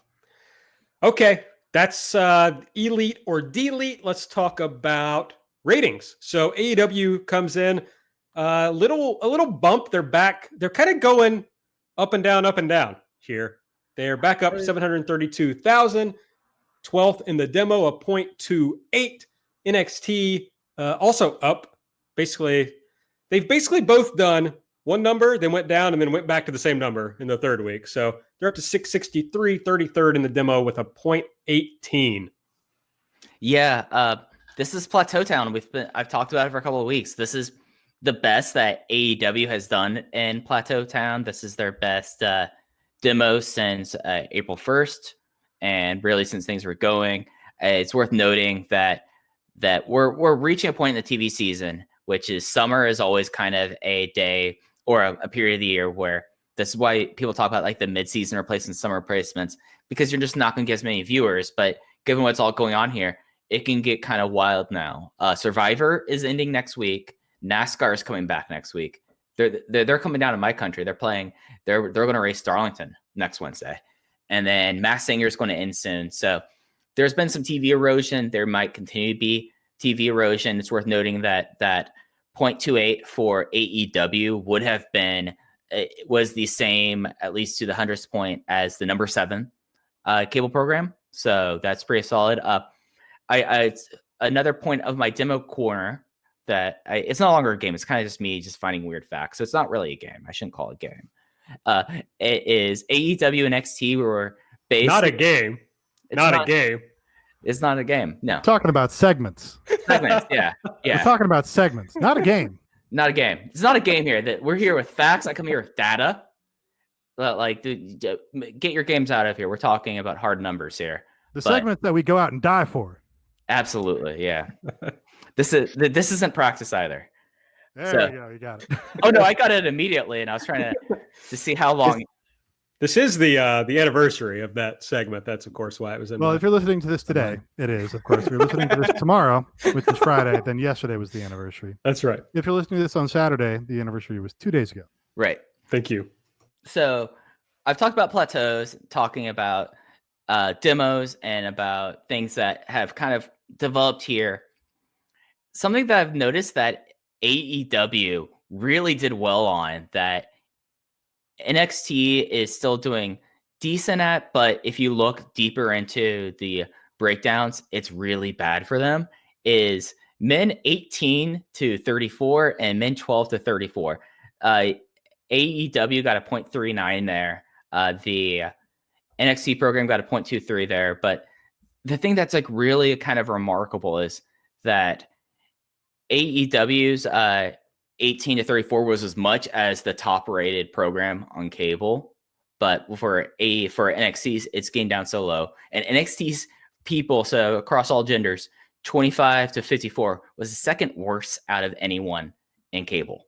Okay. That's elite or delete. Let's talk about ratings. So AEW comes in a little bump. They're back. They're kind of going up and down here. They're back up 732,000, 12th in the demo, a 0.28. NXT also up. They've basically both done one number, then went down, and then went back to the same number in the third week. So they're up to 663, 33rd in the demo with a 0.18. yeah, this is Plateau Town. I've talked about it for a couple of weeks. This is the best that AEW has done in Plateau Town. This is their best demo since April 1st, and really since things were going. It's worth noting that we're reaching a point in the TV season, which is summer is always kind of a day or a period of the year where this is why people talk about like the mid-season replacing summer replacements, because you're just not going to get as many viewers. But given what's all going on here, it can get kind of wild now. Survivor is ending next week. NASCAR is coming back next week. They're coming down to my country. They're going to race Darlington next Wednesday, and then Masked Singer is going to end soon. So there's been some TV erosion. There might continue to be TV erosion. It's worth noting that 0.28 for AEW would have been was the same, at least to the 100th point, as the number 7 cable program. So that's pretty solid. It's another point of my demo corner that it's no longer a game. It's kind of just me just finding weird facts. So it's not really a game. I shouldn't call it a game. It is AEW and NXT were based. Not a game. Not a game. It's not a game. No. Talking about segments. Segments. Yeah. We're talking about segments, not a game. Not a game. It's not a game here. That we're here with facts. I come here with data. Get your games out of here. We're talking about hard numbers here. The segments that we go out and die for. Absolutely, yeah. This isn't practice either. There you go. You got it. Oh no, I got it immediately, and I was trying to see how long. This is the anniversary of that segment. That's of course why it was in. Well, if you're listening to this today, it is. Of course, if you're listening to this tomorrow, which is Friday, then yesterday was the anniversary. That's right. If you're listening to this on Saturday, the anniversary was 2 days ago. Right. Thank you. So I've talked about plateaus, talking about demos, and about things that have kind of developed here. Something that I've noticed that AEW really did well on, that NXT is still doing decent at, but if you look deeper into the breakdowns, it's really bad for them, is men 18 to 34 and men 12 to 34. AEW got a 0.39 there. The NXT program got a 0.23 there. But the thing that's like really kind of remarkable is that AEW's 18 to 34 was as much as the top rated program on cable, but for NXT's, it's getting down so low. And NXT's people, so across all genders, 25 to 54 was the second worst out of anyone in cable,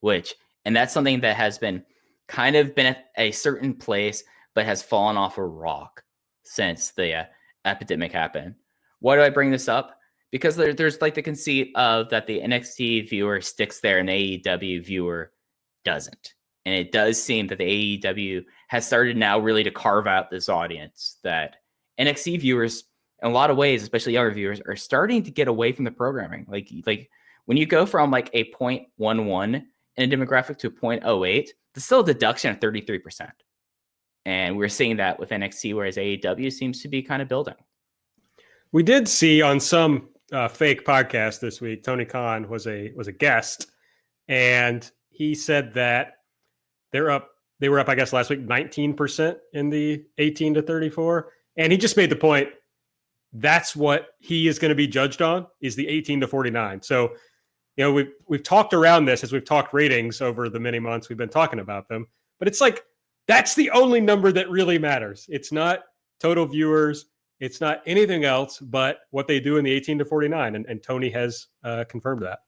and that's something that has been kind of been at a certain place, but has fallen off a rock since the epidemic happened. Why do I bring this up? Because there's like the conceit of that the NXT viewer sticks there and the AEW viewer doesn't. And it does seem that the AEW has started now really to carve out this audience, that NXT viewers, in a lot of ways, especially younger viewers, are starting to get away from the programming. Like when you go from like a 0.11 in a demographic to a 0.08, there's still a deduction of 33%. And we're seeing that with NXT, whereas AEW seems to be kind of building. We did see on some fake podcast this week, Tony Khan was a guest, and he said that they were up, I guess, last week, 19% in the 18 to 34. And he just made the point, that's what he is going to be judged on, is the 18 to 49. So, we've talked around this as we've talked ratings over the many months we've been talking about them, but it's like, that's the only number that really matters. It's not total viewers. It's not anything else but what they do in the 18 to 49. And Tony has confirmed that.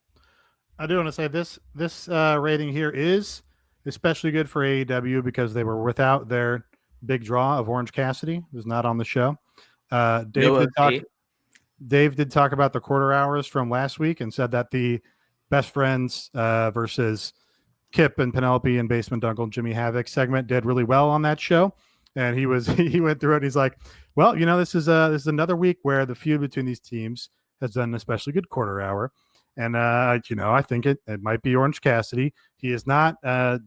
I do want to say this rating here is especially good for AEW because they were without their big draw of Orange Cassidy, who's not on the show. Dave No did talk. OC. Dave did talk about the quarter hours from last week and said that the Best Friends versus Kip and Penelope and Basement Uncle Jimmy Havoc segment did really well on that show. And he went through it and he's like, well, this is another week where the feud between these teams has done an especially good quarter hour. And, I think it might be Orange Cassidy. He has not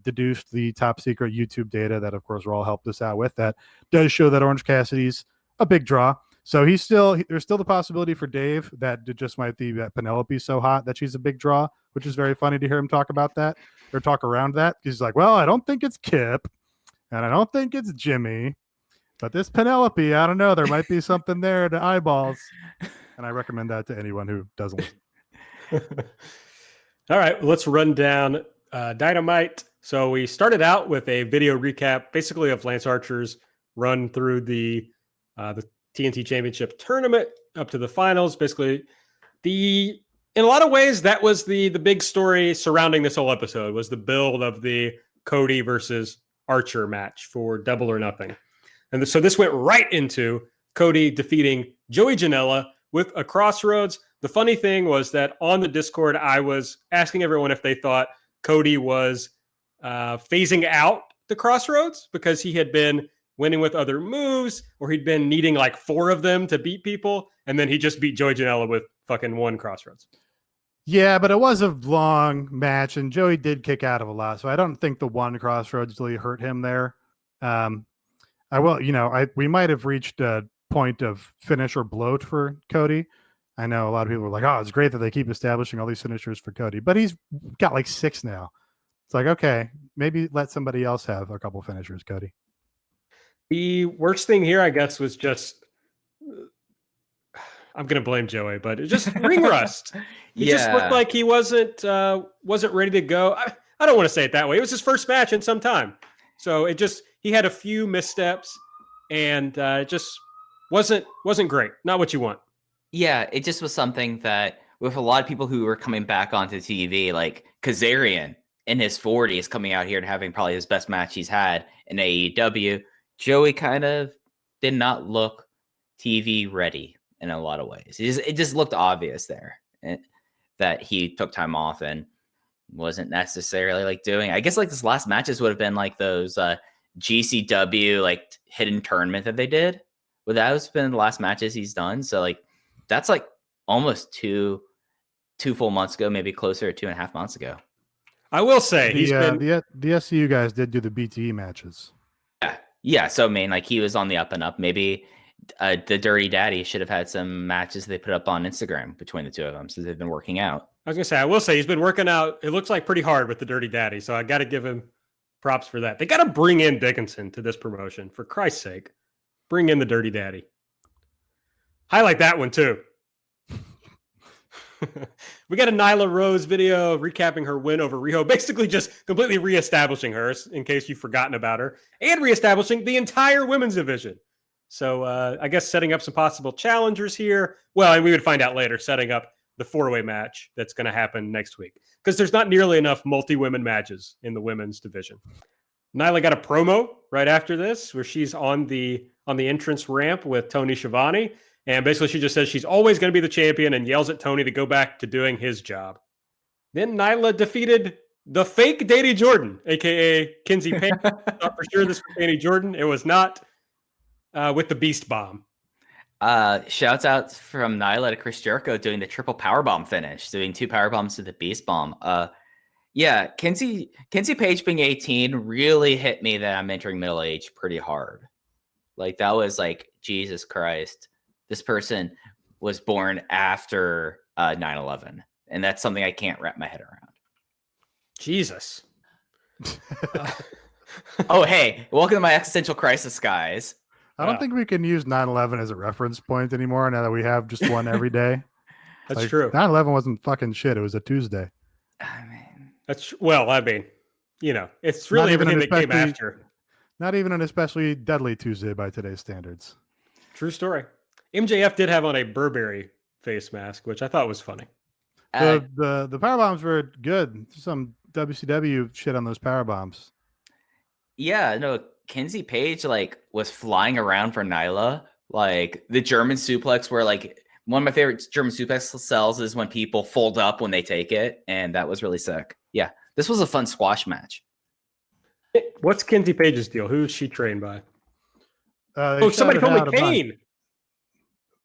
deduced the top secret YouTube data that, of course, Raul helped us out with. That does show that Orange Cassidy's a big draw. So there's still the possibility for Dave that it just might be that Penelope's so hot that she's a big draw, which is very funny to hear him talk about that or talk around that. He's like, well, I don't think it's Kip and I don't think it's Jimmy, but this Penelope, I don't know. There might be something there to eyeballs. And I recommend that to anyone who doesn't listen. All right, let's run down Dynamite. So we started out with a video recap, basically of Lance Archer's run through the TNT Championship tournament up to the finals. Basically, in a lot of ways, that was the big story surrounding this whole episode, was the build of the Cody versus Archer match for Double or Nothing. And so this went right into Cody defeating Joey Janela with a Crossroads. The funny thing was that on the Discord, I was asking everyone if they thought Cody was phasing out the Crossroads because he had been winning with other moves, or he'd been needing like 4 of them to beat people, and then he just beat Joey Janela with fucking 1 Crossroads. Yeah, but it was a long match, and Joey did kick out of a lot, so I don't think the 1 Crossroads really hurt him there. We might have reached a point of finish or bloat for Cody. I know a lot of people are like, oh, it's great that they keep establishing all these finishers for Cody, but he's got like 6 now. It's like, okay, maybe let somebody else have a couple finishers, Cody. The worst thing here, I guess, was just, I'm going to blame Joey, but it just ring rust. He just looked like he wasn't ready to go. I don't want to say it that way. It was his first match in some time. So he had a few missteps, and it just wasn't great. Not what you want. Yeah, it just was something that with a lot of people who were coming back onto TV, like Kazarian in his 40s coming out here and having probably his best match he's had in AEW, Joey kind of did not look TV ready in a lot of ways. It just looked obvious there that he took time off and wasn't necessarily like doing. I guess like this last matches would have been like those GCW like hidden tournament that they did. Well, that has been the last matches he's done. So like that's like almost two full months ago, maybe closer to 2.5 months ago. I will say the SCU guys did do the BTE matches. Yeah. So I mean, like he was on the up and up. Maybe the Dirty Daddy should have had some matches they put up on Instagram between the two of them since they've been working out. I was gonna say, I will say he's been working out. It looks like pretty hard with the Dirty Daddy, so I got to give him props for that. They got to bring in Dickinson to this promotion, for Christ's sake. Bring in the Dirty Daddy. Highlight that one too. We got a Nyla Rose video recapping her win over Riho, basically just completely reestablishing her, in case you've forgotten about her, and reestablishing the entire women's division. So I guess setting up some possible challengers here. Well, and we would find out later, setting up the 4-way match that's going to happen next week, because there's not nearly enough multi-women matches in the women's division. Nyla got a promo right after this where she's on the entrance ramp with Tony Schiavone. And basically she just says she's always going to be the champion and yells at Tony to go back to doing his job. Then Nyla defeated the fake Danny Jordan, a.k.a. Kinsey Payne. Thought for sure this was Danny Jordan. It was not, with the Beast Bomb. Shouts out from Nyla to Chris Jericho doing the triple powerbomb finish, doing 2 powerbombs to the Beast Bomb. Yeah, Kinsey Page being 18 really hit me that I'm entering middle age pretty hard. Like that was like, Jesus Christ. This person was born after 9/11, and that's something I can't wrap my head around. Jesus. Oh, hey, welcome to my existential crisis, guys. I don't think we can use 9/11 as a reference point anymore now that we have just one every day. That's true. 9/11 wasn't fucking shit. It was a Tuesday. I mean, it's really everything that came after. Not even an especially deadly Tuesday by today's standards. True story. MJF did have on a Burberry face mask, which I thought was funny. The power bombs were good. Some WCW shit on those power bombs. Yeah, no, Kenzie Page like was flying around for Nyla. Like the German suplex where like one of my favorite German suplex sells is when people fold up when they take it, and that was really sick. Yeah, this was a fun squash match. What's Kenzie Page's deal? Who is she trained by? shouted Somebody told out me a bunch. Kane.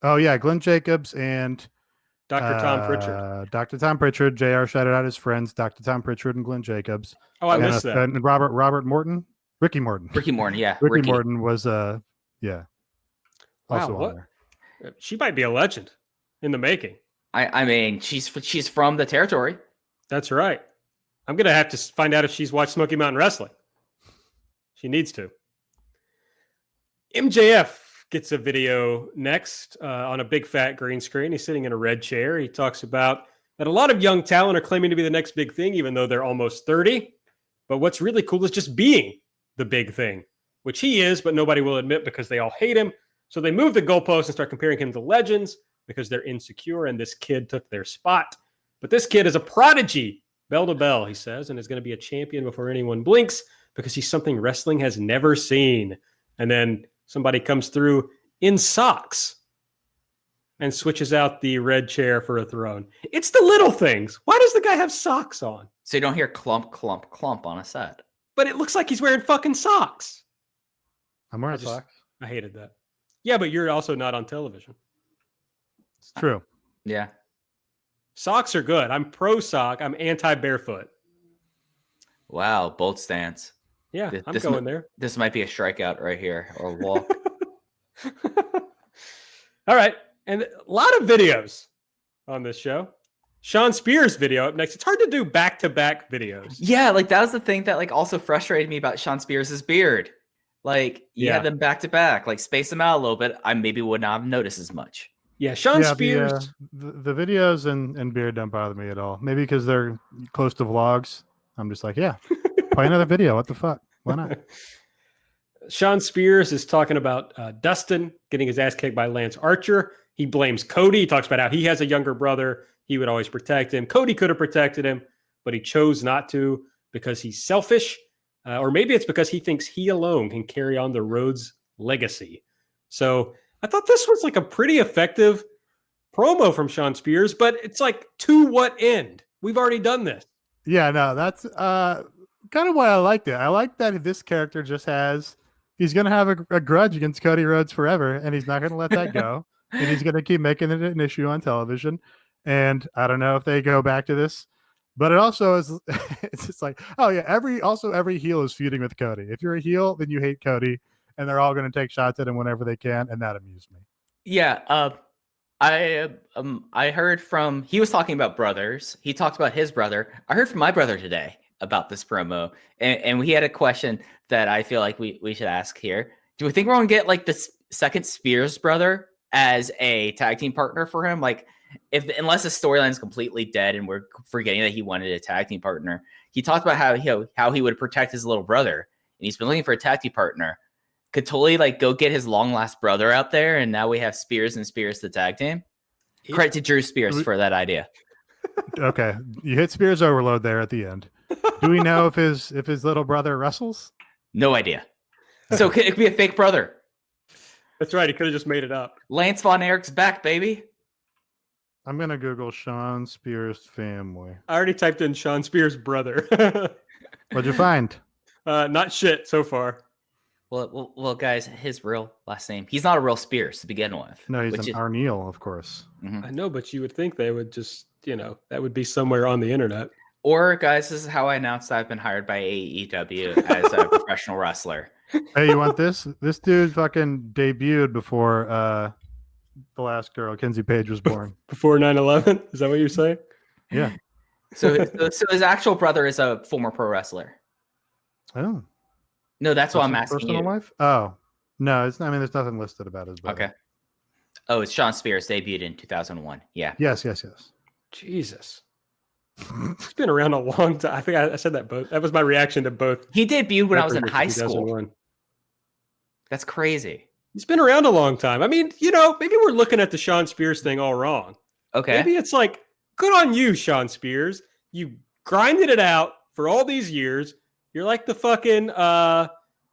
Oh yeah, Glenn Jacobs and Dr. Tom Pritchard. Dr. Tom Pritchard. JR shouted out his friends, Dr. Tom Pritchard and Glenn Jacobs. Oh, I missed that. And Robert Morton, Ricky Morton. Ricky Morton, yeah. Ricky Morton was yeah. Also Wow, on there. She might be a legend in the making. I mean, she's from the territory. That's right. I'm gonna have to find out if she's watched Smoky Mountain Wrestling. She needs to. MJF gets a video next on a big fat green screen. He's sitting in a red chair. He talks about that a lot of young talent are claiming to be the next big thing, even though they're almost 30. But what's really cool is just being the big thing, which he is, but nobody will admit because they all hate him. So they move the goalposts and start comparing him to legends because they're insecure, and this kid took their spot. But this kid is a prodigy, bell to bell, he says, and is going to be a champion before anyone blinks because he's something wrestling has never seen. And then somebody comes through in socks and switches out the red chair for a throne. It's the little things. Why does the guy have socks on? So you don't hear clump, clump, clump on a set. But it looks like he's wearing fucking socks. I'm wearing socks. I hated that. Yeah, but you're also not on television. It's true. Yeah. Socks are good. I'm pro sock. I'm anti barefoot. Wow, bold stance. Yeah, I'm going there. This might be a strikeout right here or a walk. All right. And a lot of videos on this show. Sean Spears video up next. It's hard to do back-to-back videos. Yeah, like that was the thing that like also frustrated me about Sean Spears' beard. Like you had them back-to-back, like space them out a little bit. I maybe would not have noticed as much. Yeah, Sean Spears. The videos and beard don't bother me at all. Maybe because they're close to vlogs. I'm just like, yeah, play another video. What the fuck? Why not? Sean Spears is talking about Dustin getting his ass kicked by Lance Archer. He blames Cody. He talks about how he has a younger brother. He would always protect him. Cody could have protected him, but he chose not to because he's selfish. Or maybe it's because he thinks he alone can carry on the Rhodes legacy. So I thought this was like a pretty effective promo from Sean Spears, but it's like, to what end? We've already done this. Yeah, no, that's kind of why I liked it. I like that this character just he's going to have a grudge against Cody Rhodes forever, and he's not going to let that go. And he's going to keep making it an issue on television. And I don't know if they go back to this, but it also is, it's just like, oh yeah, every heel is feuding with Cody. If you're a heel, then you hate Cody, and they're all going to take shots at him whenever they can. And that amused me. Yeah. I heard from, he was talking about brothers. He talked about his brother. I heard from my brother today about this promo, and we had a question that I feel like we should ask here. Do we think we're going to get like the second Spears brother as a tag team partner for him? Like, unless the storyline is completely dead and we're forgetting that he wanted a tag team partner. He talked about how he would protect his little brother, and he's been looking for a tag team partner. Could totally like go get his long lost brother out there, and now we have Spears and Spears the tag team. Credit to Drew Spears for that idea. Okay, you hit Spears overload there at the end. Do we know if his little brother wrestles? No idea. So it could be a fake brother. That's right. He could have just made it up. Lance Von Erich's back, baby. I'm gonna Google Sean Spears family. I already typed in Sean Spears' brother. What'd you find? Not shit so far. Well, guys, his real last name. He's not a real Spears to begin with. No, he's an Arneal, of course. Mm-hmm. I know, but you would think they would just, that would be somewhere on the internet. Or, guys, this is how I announced I've been hired by AEW as a professional wrestler. Hey, you want this? This dude fucking debuted before the last girl, Kenzie Page, was born. Before 9/11? Is that what you're saying? Yeah. So his actual brother is a former pro wrestler. Oh. No, that's what I'm asking personal you. Life? Oh. No, it's not. I mean, there's nothing listed about his brother. Okay. Oh, it's Sean Spears, debuted in 2001. Yeah. Yes. Jesus. He's been around a long time. I think I said that both. That was my reaction to both. He debuted when I was in high school. 2001. That's crazy. He's been around a long time. I mean, maybe we're looking at the Sean Spears thing all wrong. Okay. Maybe it's like good on you, Sean Spears. You grinded it out for all these years. You're like the fucking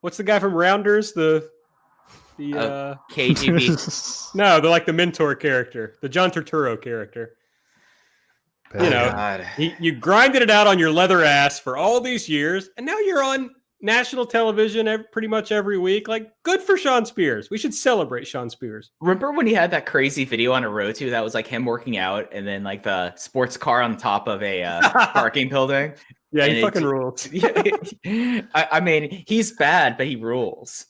what's the guy from Rounders? The KGB. No, they're like the mentor character, the John Turturro character. You know, God. you grinded it out on your leather ass for all these years, and now you're on national television pretty much every week. Like, good for Sean Spears. We should celebrate Sean Spears. Remember when he had that crazy video on a road to that was like him working out and then like the sports car on top of a parking building? Yeah, and he fucking rules. I mean, he's bad, but he rules.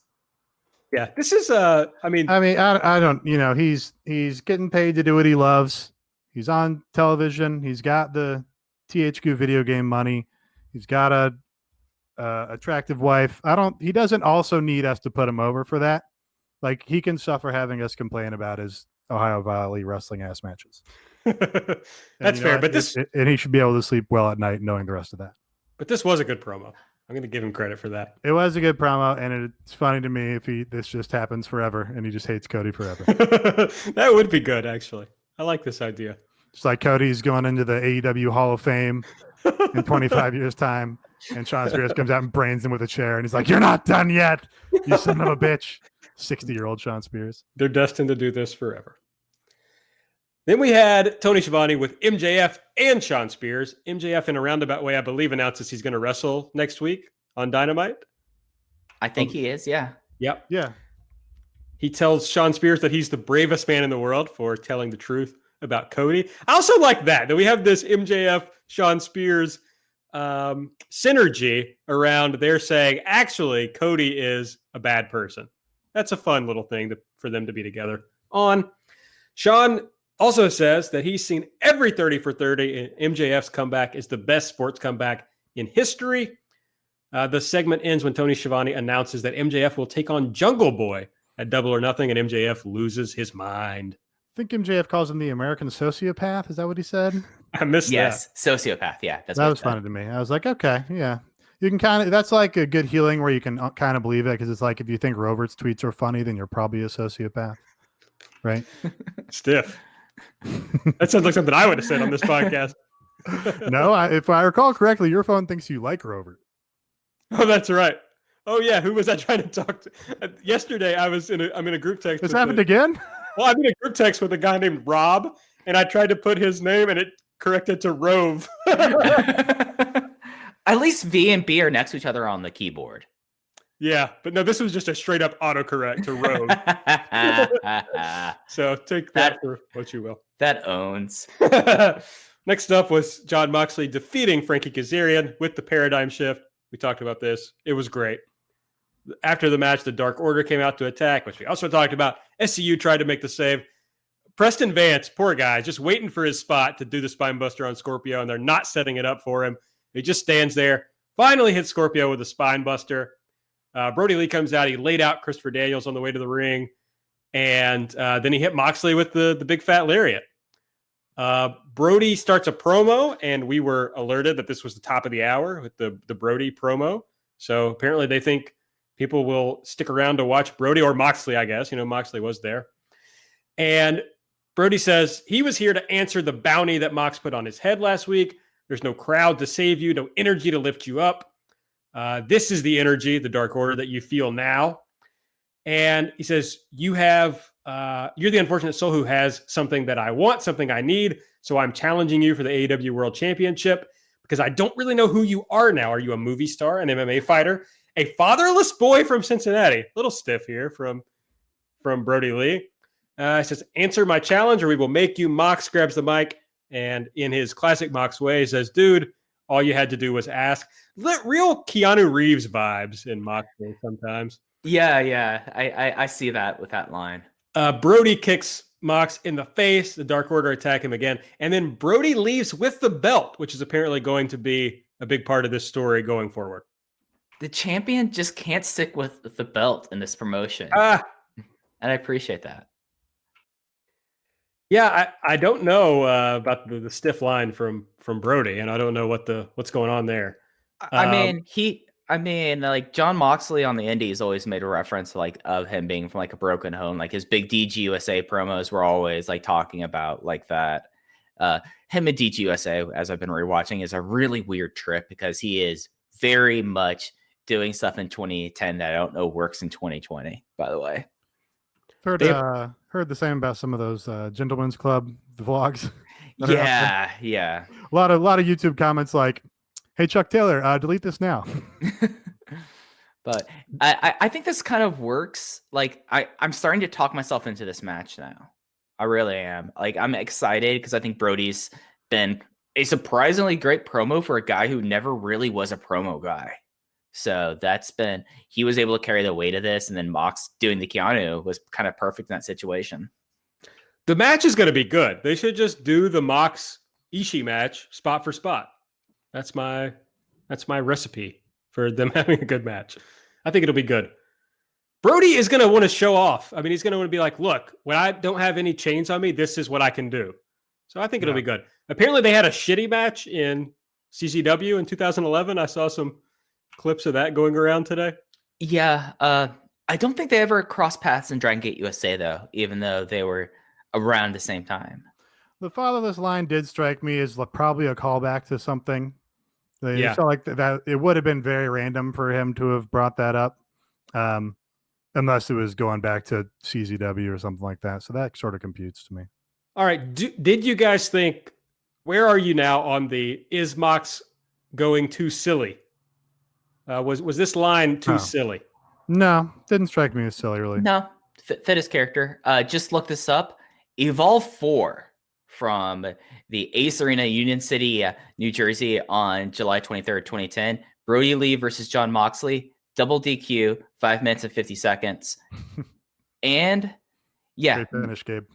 Yeah, this is I don't, he's getting paid to do what he loves. He's on television. He's got the THQ video game money. He's got a attractive wife. He doesn't also need us to put him over for that. Like, he can suffer having us complain about his Ohio Valley wrestling ass matches. That's fair, but and he should be able to sleep well at night knowing the rest of that. But this was a good promo. I'm going to give him credit for that. It was a good promo, and it's funny to me if this just happens forever and he just hates Cody forever. That would be good, actually. I like this idea. It's like Cody's going into the AEW Hall of Fame in 25 years' time, and Sean Spears comes out and brains him with a chair, and he's like, "You're not done yet, you son of a bitch." 60-year-old Sean Spears. They're destined to do this forever. Then we had Tony Schiavone with MJF and Sean Spears. MJF, in a roundabout way, I believe, announces he's going to wrestle next week on Dynamite. I think he is, yeah. Yep. Yeah. He tells Sean Spears that he's the bravest man in the world for telling the truth about Cody. I also like that we have this MJF, Sean Spears synergy around there saying, actually, Cody is a bad person. That's a fun little thing for them to be together on. Sean also says that he's seen every 30 for 30, and MJF's comeback is the best sports comeback in history. The segment ends when Tony Schiavone announces that MJF will take on Jungle Boy at Double or Nothing, and MJF loses his mind. I think MJF calls him the American sociopath. Is that what he said? I missed that. Yes, sociopath. Yeah, that was funny to me. I was like, okay, yeah. You can kind of, that's like a good healing where you can kind of believe it, because it's like if you think Robert's tweets are funny, then you're probably a sociopath, right? Stiff. That sounds like something I would have said on this podcast. No, if I recall correctly, your phone thinks you like Robert. Oh, that's right. Oh yeah, who was I trying to talk to? Yesterday, I'm in a group text. This happened again? Well, I'm in a group text with a guy named Rob, and I tried to put his name, and it corrected to Rove. At least V and B are next to each other on the keyboard. Yeah, but no, this was just a straight up autocorrect to Rove. So take that for what you will. That owns. Next up was Jon Moxley defeating Frankie Kazarian with the paradigm shift. We talked about this. It was great. After the match, the Dark Order came out to attack, which we also talked about. SCU tried to make the save. Preston Vance, poor guy, just waiting for his spot to do the spine buster on Scorpio, and they're not setting it up for him. He just stands there, finally hits Scorpio with a spine buster. Brody Lee comes out. He laid out Christopher Daniels on the way to the ring, and then he hit Moxley with the big fat lariat. Brody starts a promo, and we were alerted that this was the top of the hour with the Brody promo. So apparently they think people will stick around to watch Brody, or Moxley, I guess. Moxley was there. And Brody says he was here to answer the bounty that Mox put on his head last week. There's no crowd to save you, no energy to lift you up. This is the energy, the Dark Order, that you feel now. And he says, you're the unfortunate soul who has something that I want, something I need. So I'm challenging you for the AEW World Championship because I don't really know who you are now. Are you a movie star, an MMA fighter, a fatherless boy from Cincinnati? A little stiff here from Brody Lee. He says, answer my challenge or we will make you. Mox grabs the mic and in his classic Mox way, he says, dude, all you had to do was ask. Real Keanu Reeves vibes in Mox sometimes. Yeah. I see that with that line. Brody kicks Mox in the face. The Dark Order attack him again. And then Brody leaves with the belt, which is apparently going to be a big part of this story going forward. The champion just can't stick with the belt in this promotion. And I appreciate that. Yeah, I don't know about the stiff line from Brody, and I don't know what's going on there. I mean, like Jon Moxley on the Indies always made a reference to of him being from a broken home. Like his big DG USA promos were always talking about that. Him and DGUSA, as I've been rewatching, is a really weird trip because he is very much doing stuff in 2010 that I don't know works in 2020, by the way. Heard the same about some of those Gentlemen's Club vlogs. Yeah. A lot of YouTube comments like, "Hey Chuck Taylor, delete this now." But I think this kind of works. Like I'm starting to talk myself into this match now. I really am. Like I'm excited because I think Brody's been a surprisingly great promo for a guy who never really was a promo guy. So he was able to carry the weight of this, and then Mox doing the Keanu was kind of perfect in that situation. The match is going to be good. They should just do the Mox Ishii match spot for spot. That's my recipe for them having a good match. I think it'll be good. Brody is going to want to show off. I mean, he's going to want to be like, look, when I don't have any chains on me, this is what I can do. So I think it'll be good. Apparently they had a shitty match in CCW in 2011. I saw some clips of that going around today. Yeah. I don't think they ever crossed paths in Dragon Gate USA, though, even though they were around the same time. The fatherless line did strike me as probably a callback to something. It felt like that it would have been very random for him to have brought that up, unless it was going back to CZW or something like that. So that sort of computes to me. All right. Did you guys think, where are you now on the is Mox going too silly? Was this line too silly? No, didn't strike me as silly, really. No, fit his character. Just look this up. Evolve 4 from the Ace Arena, Union City, New Jersey on July 23rd, 2010. Brody Lee versus John Moxley. Double DQ, 5 minutes and 50 seconds. And Great finish, Gabe.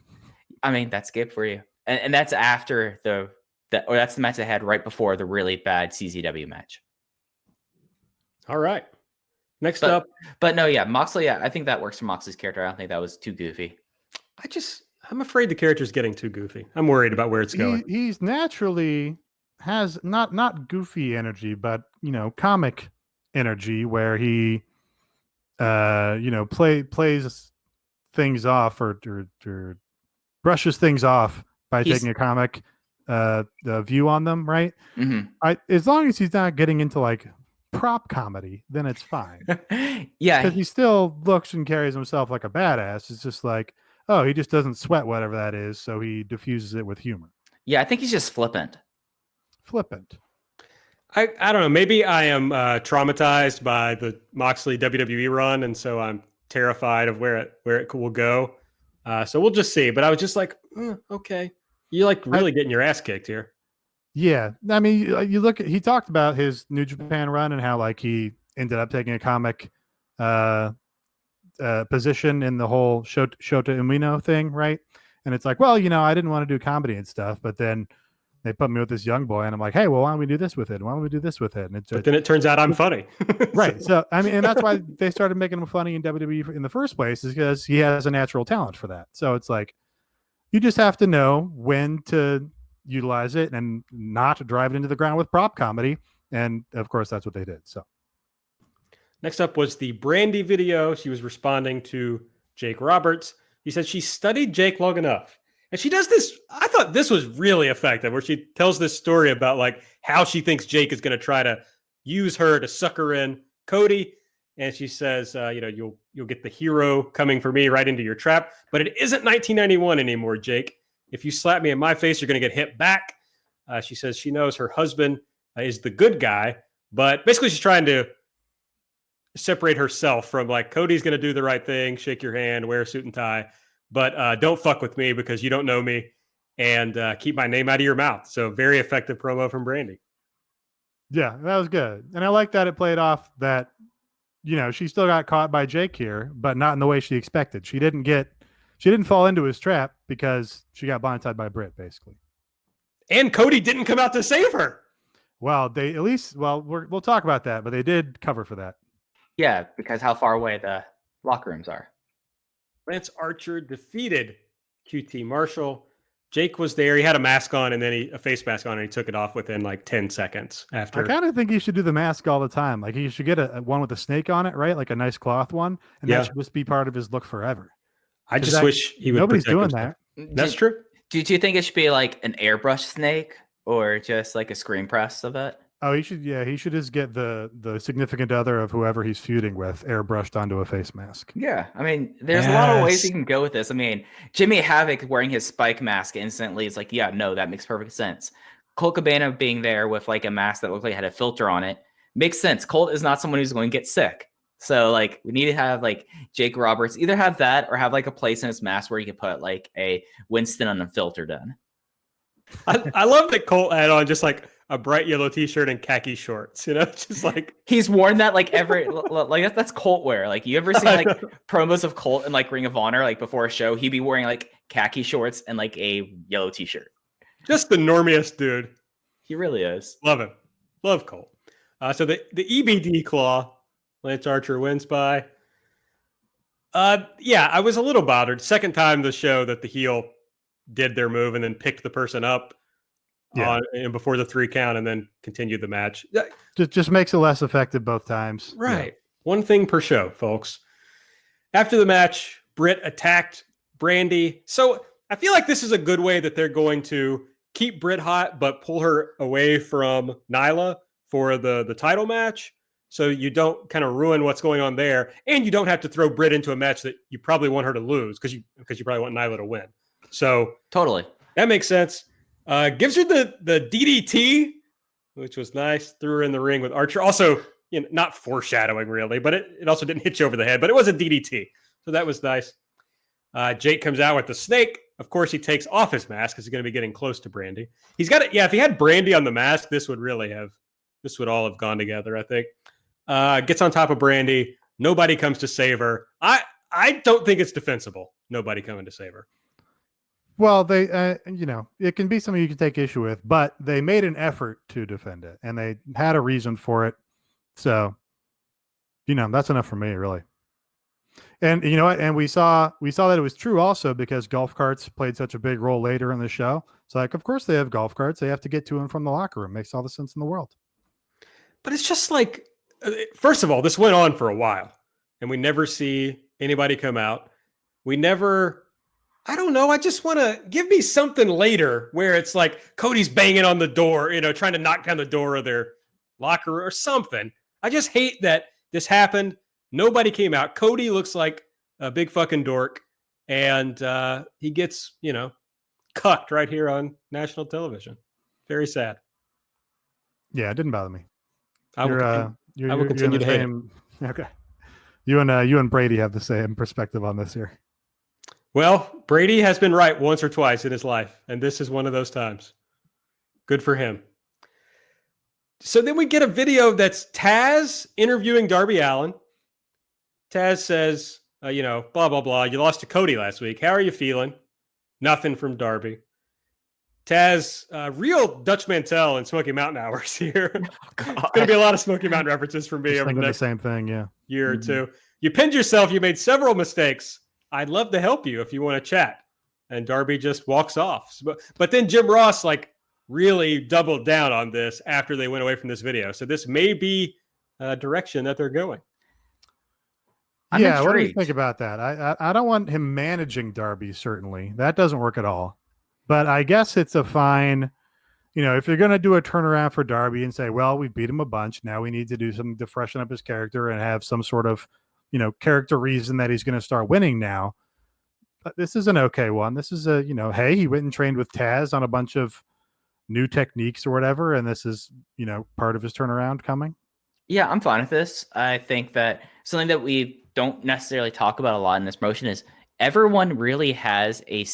I mean, that's Gabe for you. And that's after that's the match they had right before the really bad CZW match. All right. Next up. But no, Moxley, I think that works for Moxley's character. I don't think that was too goofy. I'm afraid the character's getting too goofy. I'm worried about where it's going. He's naturally has not goofy energy, but comic energy where he plays things off or brushes things off by taking a comic view on them, right? Mm-hmm. As long as he's not getting into like prop comedy, then it's fine. Yeah, because he still looks and carries himself like a badass. It's just like, oh, he just doesn't sweat whatever that is, so he diffuses it with humor. Yeah, I think he's just flippant. I don't know. Maybe I am traumatized by the Moxley WWE run, and so I'm terrified of where it will go. So we'll just see. But I was just like, okay, you like really getting your ass kicked here. Yeah, I mean, you look at, he talked about his New Japan run and how like he ended up taking a comic position in the whole Shota Umino thing, right? And it's like, well, I didn't want to do comedy and stuff, but then they put me with this young boy, and I'm like, hey, well, why don't we do this with it? Why don't we do this with it? But then it turns out I'm funny, right? So I mean, and that's why they started making him funny in WWE in the first place, is because he has a natural talent for that. So it's like, you just have to know when to utilize it and not drive it into the ground with prop comedy. And of course, that's what they did. So next up was the Brandy video. She was responding to Jake Roberts. He said she studied Jake long enough. And she does this. I thought this was really effective, where she tells this story about like how she thinks Jake is going to try to use her to sucker in Cody. And she says, you'll get the hero coming for me right into your trap. But it isn't 1991 anymore, Jake. If you slap me in my face, you're going to get hit back. She says she knows her husband is the good guy, but basically she's trying to separate herself from like, Cody's going to do the right thing, shake your hand, wear a suit and tie, but don't fuck with me because you don't know me, and keep my name out of your mouth. So very effective promo from Brandy. Yeah, that was good. And I like that it played off that, she still got caught by Jake here, but not in the way she expected. She didn't fall into his trap because she got blindsided by Britt, basically. And Cody didn't come out to save her. Well, we'll talk about that, but they did cover for that. Yeah, because how far away the locker rooms are. Lance Archer defeated QT Marshall. Jake was there. He had a mask on and then a face mask on, and he took it off within like 10 seconds after. I kind of think he should do the mask all the time. Like he should get a one with a snake on it, right? Like a nice cloth one. And that should just be part of his look forever. I just wish he would. Nobody's doing that. That's true. Did you think it should be like an airbrush snake or just like a screen press of it? Oh, he should. Yeah, he should just get the significant other of whoever he's feuding with airbrushed onto a face mask. Yeah, I mean, there's a lot of ways Yes. you can go with this. I mean, Jimmy Havoc wearing his spike mask instantly is like, yeah, no, that makes perfect sense. Colt Cabana being there with like a mask that looked like it had a filter on it makes sense. Colt is not someone who's going to get sick. So like we need to have like Jake Roberts either have that or have like a place in his mask where you could put like a Winston unfiltered in. I love that Colt had on just like a bright yellow t-shirt and khaki shorts, just like He's worn that like every like that's Colt wear. Like you ever seen like promos of Colt in like Ring of Honor like before a show? He'd be wearing like khaki shorts and like a yellow t-shirt. just the normiest dude. He really is. Love him. Love Colt. So the EBD claw, Lance Archer wins by. Yeah, I was a little bothered. Second time the show that the heel did their move and then picked the person up and before the 3 count and then continued the match. Just makes it less effective both times. Right. Yeah. One thing per show, folks. After the match, Britt attacked Brandy. So I feel like this is a good way that they're going to keep Britt hot, but pull her away from Nyla for the title match. So you don't kind of ruin what's going on there. And you don't have to throw Britt into a match that you probably want her to lose because you probably want Nyla to win. So Totally. that makes sense. Gives her the DDT, which was nice. Threw her in the ring with Archer. Also, not foreshadowing really, but it also didn't hit you over the head, but it was a DDT. So that was nice. Jake comes out with the snake. Of course, he takes off his mask because he's going to be getting close to Brandy. He's got it. Yeah, if he had Brandy on the mask, this would all have gone together, I think. Gets on top of Brandy. Nobody comes to save her. I don't think it's defensible. Nobody coming to save her. Well, they, it can be something you can take issue with, but they made an effort to defend it and they had a reason for it. So, that's enough for me, really. And you know what? And we saw that it was true also because golf carts played such a big role later in the show. It's like, of course they have golf carts. They have to get to and from the locker room. Makes all the sense in the world. But it's just like, first of all, this went on for a while and we never see anybody come out. I don't know. I just want to give me something later where it's like Cody's banging on the door, trying to knock down the door of their locker or something. I just hate that this happened. Nobody came out. Cody looks like a big fucking dork. And he gets, cucked right here on national television. Very sad. Yeah, it didn't bother me. I will continue to hate it. Okay. You and Brady have the same perspective on this here. Well, Brady has been right once or twice in his life, and this is one of those times. Good for him. So then we get a video that's Taz interviewing Darby Allin. Taz says, blah, blah, blah. You lost to Cody last week. How are you feeling? Nothing from Darby. Taz, real Dutch Mantel and Smoky Mountain hours here. It's going to be a lot of Smoky Mountain references from me over the next same thing, yeah. year or two. You pinned yourself. You made several mistakes. I'd love to help you if you want to chat. And Darby just walks off. But then Jim Ross really doubled down on this after they went away from this video. So this may be a direction that they're going. I'm what do you intrigued. think about that? I don't want him managing Darby, certainly. That doesn't work at all. But I guess it's a fine, if you're going to do a turnaround for Darby and say, well, we've beat him a bunch. Now we need to do something to freshen up his character and have some sort of, character reason that he's going to start winning now. But this is an okay one. This is a, hey, he went and trained with Taz on a bunch of new techniques or whatever. And this is, part of his turnaround coming. Yeah, I'm fine with this. I think that something that we don't necessarily talk about a lot in this promotion is everyone really has a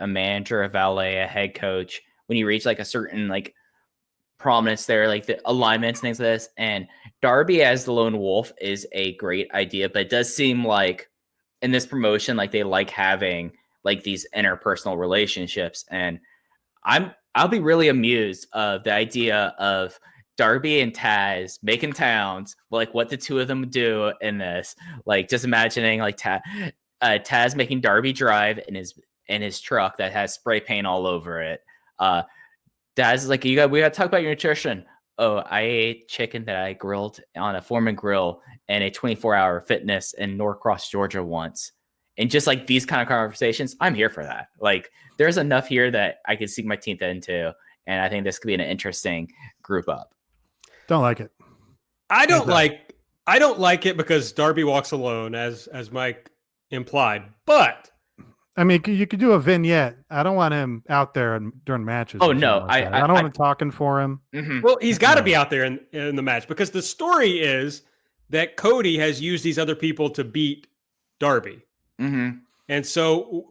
manager, a valet, a head coach when you reach a certain prominence there, the alignments, things like this. And Darby as the lone wolf is a great idea, but it does seem like in this promotion, they like having these interpersonal relationships. And I'll be really amused of the idea of Darby and Taz making towns, what the two of them do in this. Just imagining Taz making Darby drive in his truck that has spray paint all over it. Taz is we got to talk about your nutrition. Oh, I ate chicken that I grilled on a Foreman grill and a 24-hour fitness in Norcross, Georgia once. And just like these kind of conversations, I'm here for that. Like there's enough here that I could sink my teeth into. And I think this could be an interesting group up. Don't like it. I don't like it because Darby walks alone, as Mike implied. But I mean, you could do a vignette. I don't want him out there during matches. Oh no, I don't want him talking for him. Mm-hmm. Well, he's got to be out there in the match because the story is that Cody has used these other people to beat Darby. Mm-hmm. And so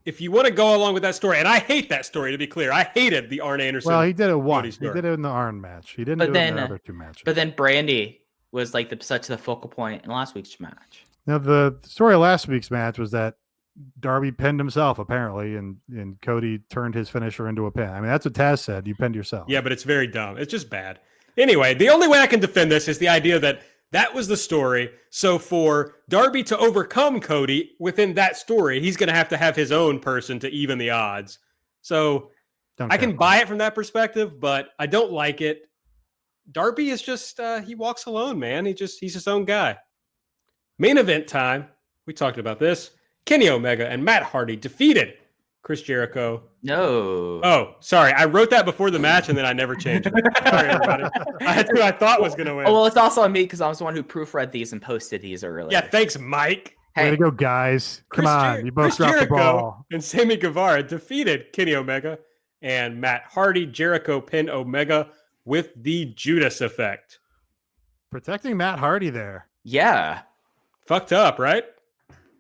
if you want to go along with that story, and I hate that story, to be clear, I hated the Arn Anderson. Well, he did it once. He did it in the Arn match. He didn't do it in the other 2 matches. But then Brandy was like such the focal point in last week's match. Now, the story of last week's match was that Darby pinned himself, apparently, and Cody turned his finisher into a pin. I mean, that's what Taz said. You pinned yourself. Yeah, but it's very dumb. It's just bad. Anyway, the only way I can defend this is the idea that was the story. So for Darby to overcome Cody within that story, he's going to have his own person to even the odds. So I can buy it from that perspective, but I don't like it. Darby is just, he walks alone, man. He's his own guy. Main event time. We talked about this. Kenny Omega and Matt Hardy defeated Chris Jericho. No. Oh, sorry. I wrote that before the match and then I never changed it. Sorry, everybody. I had who I thought was going to win. Oh, well, it's also on me because I was the one who proofread these and posted these earlier. Yeah, thanks, Mike. Way to go, guys. Come on. You both dropped the ball. And Sammy Guevara defeated Kenny Omega and Matt Hardy. Jericho pinned Omega with the Judas effect. Protecting Matt Hardy there. Yeah. Fucked up, right?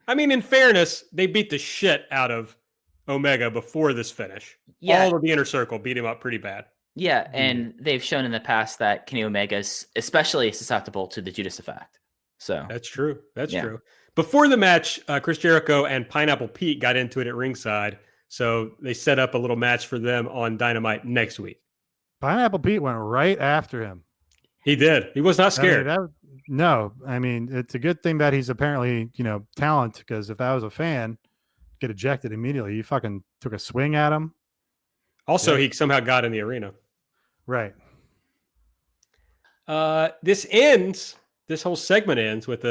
I mean, in fairness, they beat the shit out of Omega before this finish. Yeah. All of the inner circle beat him up pretty bad. Yeah, and they've shown in the past that Kenny Omega is especially susceptible to the Judas effect. So that's true. That's true. Before the match, Chris Jericho and Pineapple Pete got into it at ringside. So they set up a little match for them on Dynamite next week. Pineapple Pete went right after him. He did. He was not scared. I mean, it's a good thing that he's apparently, talent, because if I was a fan, get ejected immediately. You fucking took a swing at him. Also, he somehow got in the arena. Right. This whole segment ends with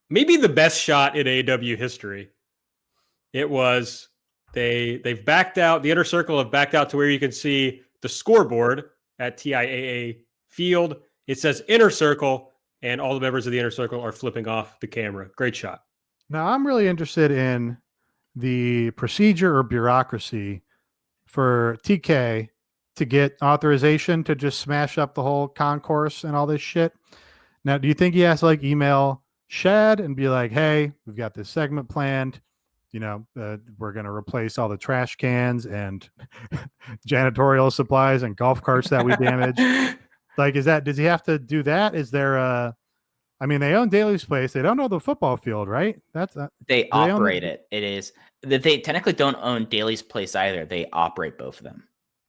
maybe the best shot in AEW history. It was, they've backed out, the inner circle have backed out to where you can see the scoreboard at TIAA Field. It says inner circle, and all the members of the inner circle are flipping off the camera. Great shot. Now, I'm really interested in the procedure or bureaucracy for TK to get authorization to just smash up the whole concourse and all this shit. Now, do you think he has to email Shad and be like, hey, we've got this segment planned. We're going to replace all the trash cans and janitorial supplies and golf carts that we damaged. Does he have to do that? Is there they own Daly's Place. They don't own the football field, right? They operate it. It is that they technically don't own Daly's Place either. They operate both of them.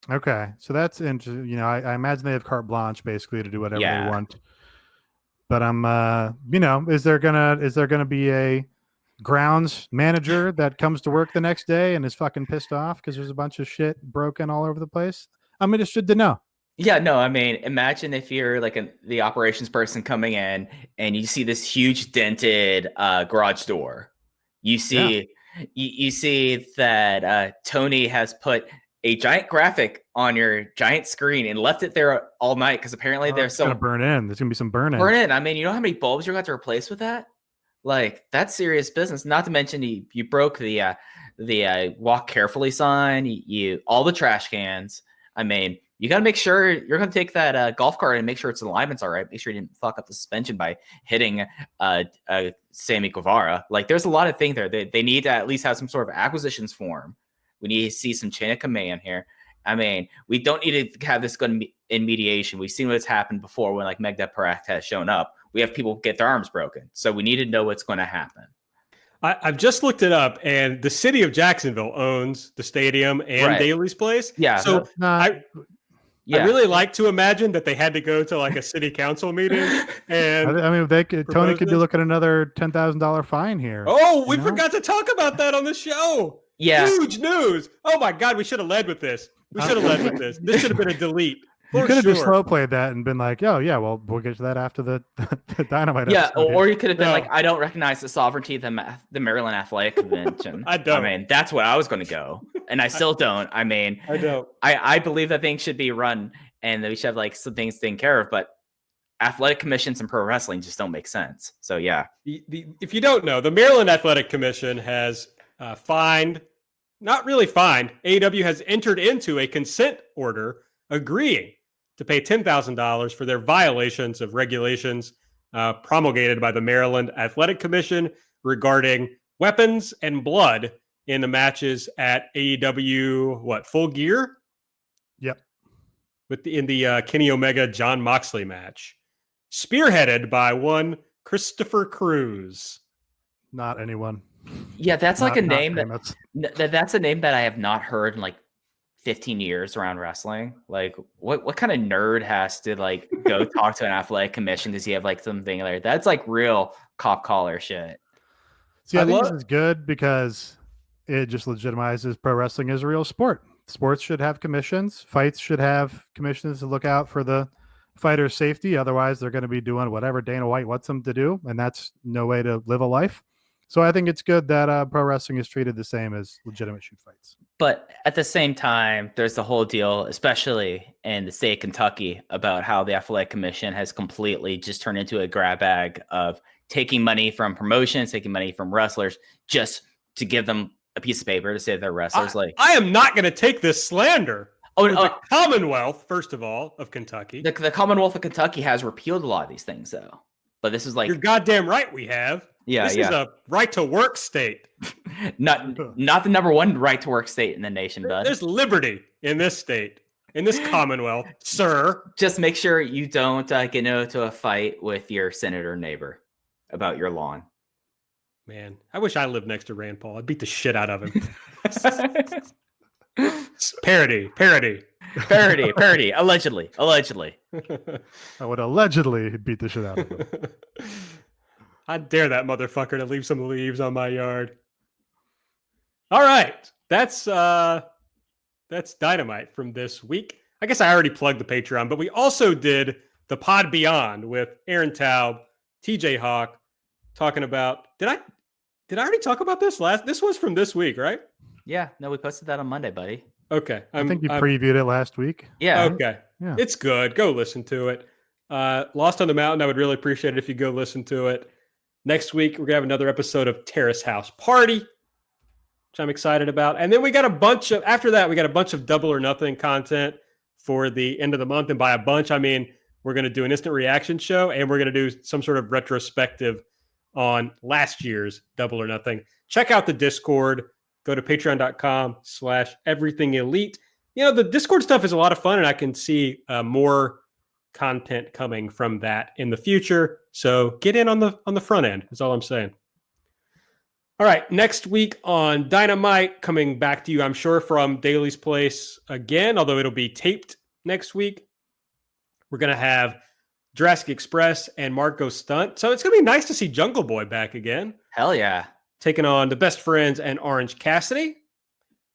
Okay. So that's interesting. I imagine they have carte blanche basically to do whatever they want. But is there gonna be a grounds manager that comes to work the next day and is fucking pissed off because there's a bunch of shit broken all over the place? I'm interested to know. Yeah, no, imagine if you're the operations person coming in and you see this huge dented garage door. You see that Tony has put a giant graphic on your giant screen and left it there all night because apparently there's going to burn in. There's going to be some burn in. You know how many bulbs you're going to have to replace with that? That's serious business. Not to mention you broke the walk carefully sign. You all the trash cans. You got to make sure you're going to take that golf cart and make sure its alignment's all right. Make sure you didn't fuck up the suspension by hitting Sammy Guevara. There's a lot of things there. They need to at least have some sort of acquisitions form. We need to see some chain of command here. We don't need to have this going in mediation. We've seen what's happened before when Megdad Parak has shown up. We have people get their arms broken. So we need to know what's going to happen. I've just looked it up, and the city of Jacksonville owns the stadium and Daly's Place. Yeah. So I really like to imagine that they had to go to a city council meeting. And Tony could be looking at another $10,000 fine here. Oh, we forgot to talk about that on the show. Yeah. Huge news. Oh my God, we should have led with this. This should have been a delete. You For could have just sure. slow played that and been like, "Oh yeah, well we'll get to that after the Dynamite." Yeah, episode or here. you could have been No. like, I don't recognize the sovereignty of the Maryland Athletic Convention. I don't. I mean, that's what I was going to go, and I still don't. I mean, I don't. I believe that things should be run and that we should have like some things taken care of, but athletic commissions and pro wrestling just don't make sense. So yeah, If you don't know, the Maryland Athletic Commission has not really fined. AEW has entered into a consent order agreeing to pay $10,000 for their violations of regulations promulgated by the Maryland Athletic Commission regarding weapons and blood in the matches at AEW, Full Gear? Yep. In the Kenny Omega John Moxley match, spearheaded by one Christopher Cruz. Not anyone. yeah, that's like a Not name famous. that's a name that I have not heard in like 15 years around wrestling. Like, what kind of nerd has to like go talk to an athletic commission because you have like something like that's like real cop collar shit. See, I think love- this is good because it just legitimizes pro wrestling as a real sport. Sports should have commissions. Fights should have commissions to look out for the fighter's safety. Otherwise, they're going to be doing whatever Dana White wants them to do, and that's no way to live a life. So I think it's good that pro wrestling is treated the same as legitimate shoot fights. But at the same time, there's the whole deal, especially in the state of Kentucky, about how the athletic commission has completely just turned into a grab bag of taking money from promotions, taking money from wrestlers, just to give them a piece of paper to say they're wrestlers. I am not going to take this slander. Oh, The Commonwealth, first of all, of Kentucky. the Commonwealth of Kentucky has repealed a lot of these things, though. But this is like, You're goddamn right we have. yeah, This yeah, is a right to work state. not the number one right to work state in the nation, bud. There's liberty in this state, in this Commonwealth, sir. Just make sure you don't get into a fight with your senator neighbor about your lawn. Man, I wish I lived next to Rand Paul. I'd beat the shit out of him. Parody. Allegedly. I would allegedly beat the shit out of him. I dare that motherfucker to leave some leaves on my yard. All right. That's Dynamite from this week. I guess I already plugged the Patreon, but we also did the Pod Beyond with Aaron Taub, TJ Hawk, talking about did I already talk about this this was from this week, right? Yeah, no, we posted that on Monday, buddy. Okay. I think you previewed it last week. Yeah. Okay. Yeah. It's good. Go listen to it. Lost on the Mountain, I would really appreciate it if you go listen to it. Next week, we're going to have another episode of Terrace House Party, which I'm excited about. And then after that, we got a bunch of Double or Nothing content for the end of the month. And by a bunch, I mean, we're going to do an instant reaction show and we're going to do some sort of retrospective on last year's Double or Nothing. Check out the Discord. Go to patreon.com/everythingelite. You know, the Discord stuff is a lot of fun and I can see more content coming from that in the future. So get in on the front end is all I'm saying. All right. Next week on Dynamite, coming back to you, I'm sure, from Daly's Place again, although it'll be taped next week. We're going to have Jurassic Express and Marco Stunt. So it's going to be nice to see Jungle Boy back again. Hell yeah. Taking on the Best Friends and Orange Cassidy.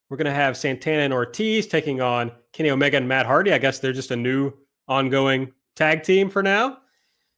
We're going to have Santana and Ortiz taking on Kenny Omega and Matt Hardy. I guess they're just a new ongoing tag team for now.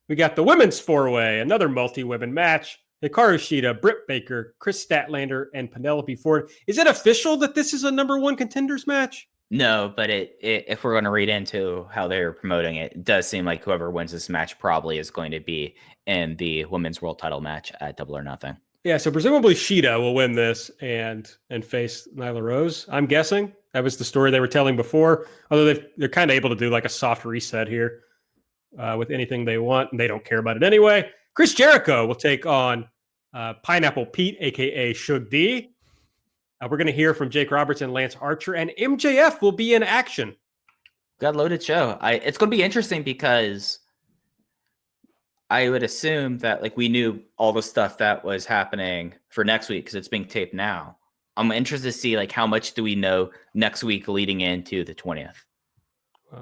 We got the Women's Four-Way, another multi-women match. Hikaru Shida, Britt Baker, Chris Statlander, and Penelope Ford. Is it official that this is a number one contenders match? No, but if we're going to read into how they're promoting it, it does seem like whoever wins this match probably is going to be in the women's world title match at Double or Nothing. Yeah, so presumably Shida will win this and face Nyla Rose, I'm guessing. That was the story they were telling before, although they're kind of able to do like a soft reset here with anything they want, and they don't care about it anyway. Chris Jericho will take on Pineapple Pete, a.k.a. Shug D. We're going to hear from Jake Roberts and Lance Archer, and MJF will be in action. Got a loaded show. It's going to be interesting because I would assume that like we knew all the stuff that was happening for next week because it's being taped now. I'm interested to see like how much do we know next week leading into the 20th.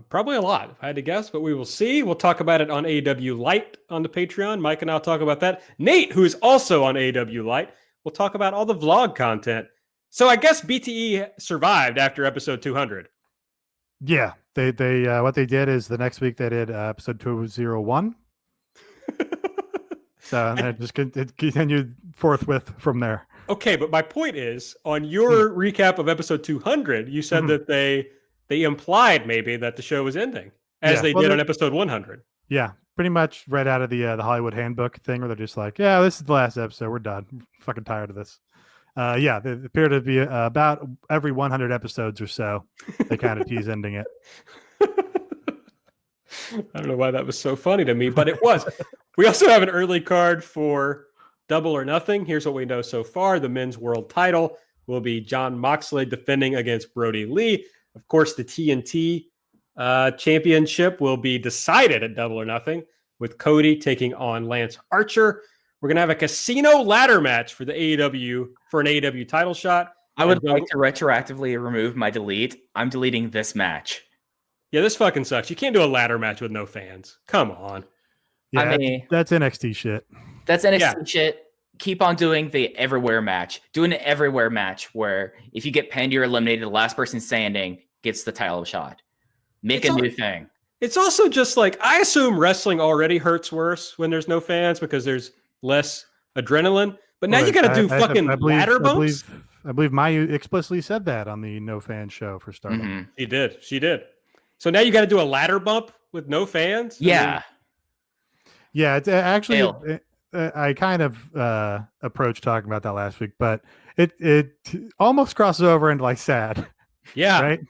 Probably a lot, if I had to guess, but we will see. We'll talk about it on AEW Light on the Patreon. Mike and I'll talk about that. Nate, who is also on AEW Light, will talk about all the vlog content. So I guess BTE survived after episode 200. Yeah, They what they did is the next week they did episode 201. So and then just it continued forthwith from there. Okay, but my point is, on your recap of episode 200, you said that they implied maybe that the show was ending, as they did on episode 100. Yeah, pretty much right out of the Hollywood Handbook thing, where they're just like, yeah, this is the last episode. We're done. I'm fucking tired of this. Yeah, they appear to be about every 100 episodes or so. They kind of tease ending it. I don't know why that was so funny to me, but it was. We also have an early card for Double or Nothing. Here's what we know so far. The men's world title will be Jon Moxley defending against Brody Lee. Of course, the TNT championship will be decided at Double or Nothing, with Cody taking on Lance Archer. We're going to have a casino ladder match for the AEW, for an AEW title shot. I would like to retroactively remove my delete. I'm deleting this match. Yeah, this fucking sucks. You can't do a ladder match with no fans. Come on. Yeah, I mean, that's NXT shit. That's NXT shit. Keep on doing the everywhere match. Do an everywhere match where if you get pinned, you're eliminated. The last person standing gets the title shot. Make a new thing. It's also just like, I assume wrestling already hurts worse when there's no fans because there's less adrenaline. But now you got to do fucking ladder bumps. I believe Mayu explicitly said that on the No Fan show for starting. Mm-hmm. She did. So now you got to do a ladder bump with no fans? Yeah. Yeah, it's actually, I kind of approached talking about that last week, but it almost crosses over into like sad. Yeah. Right?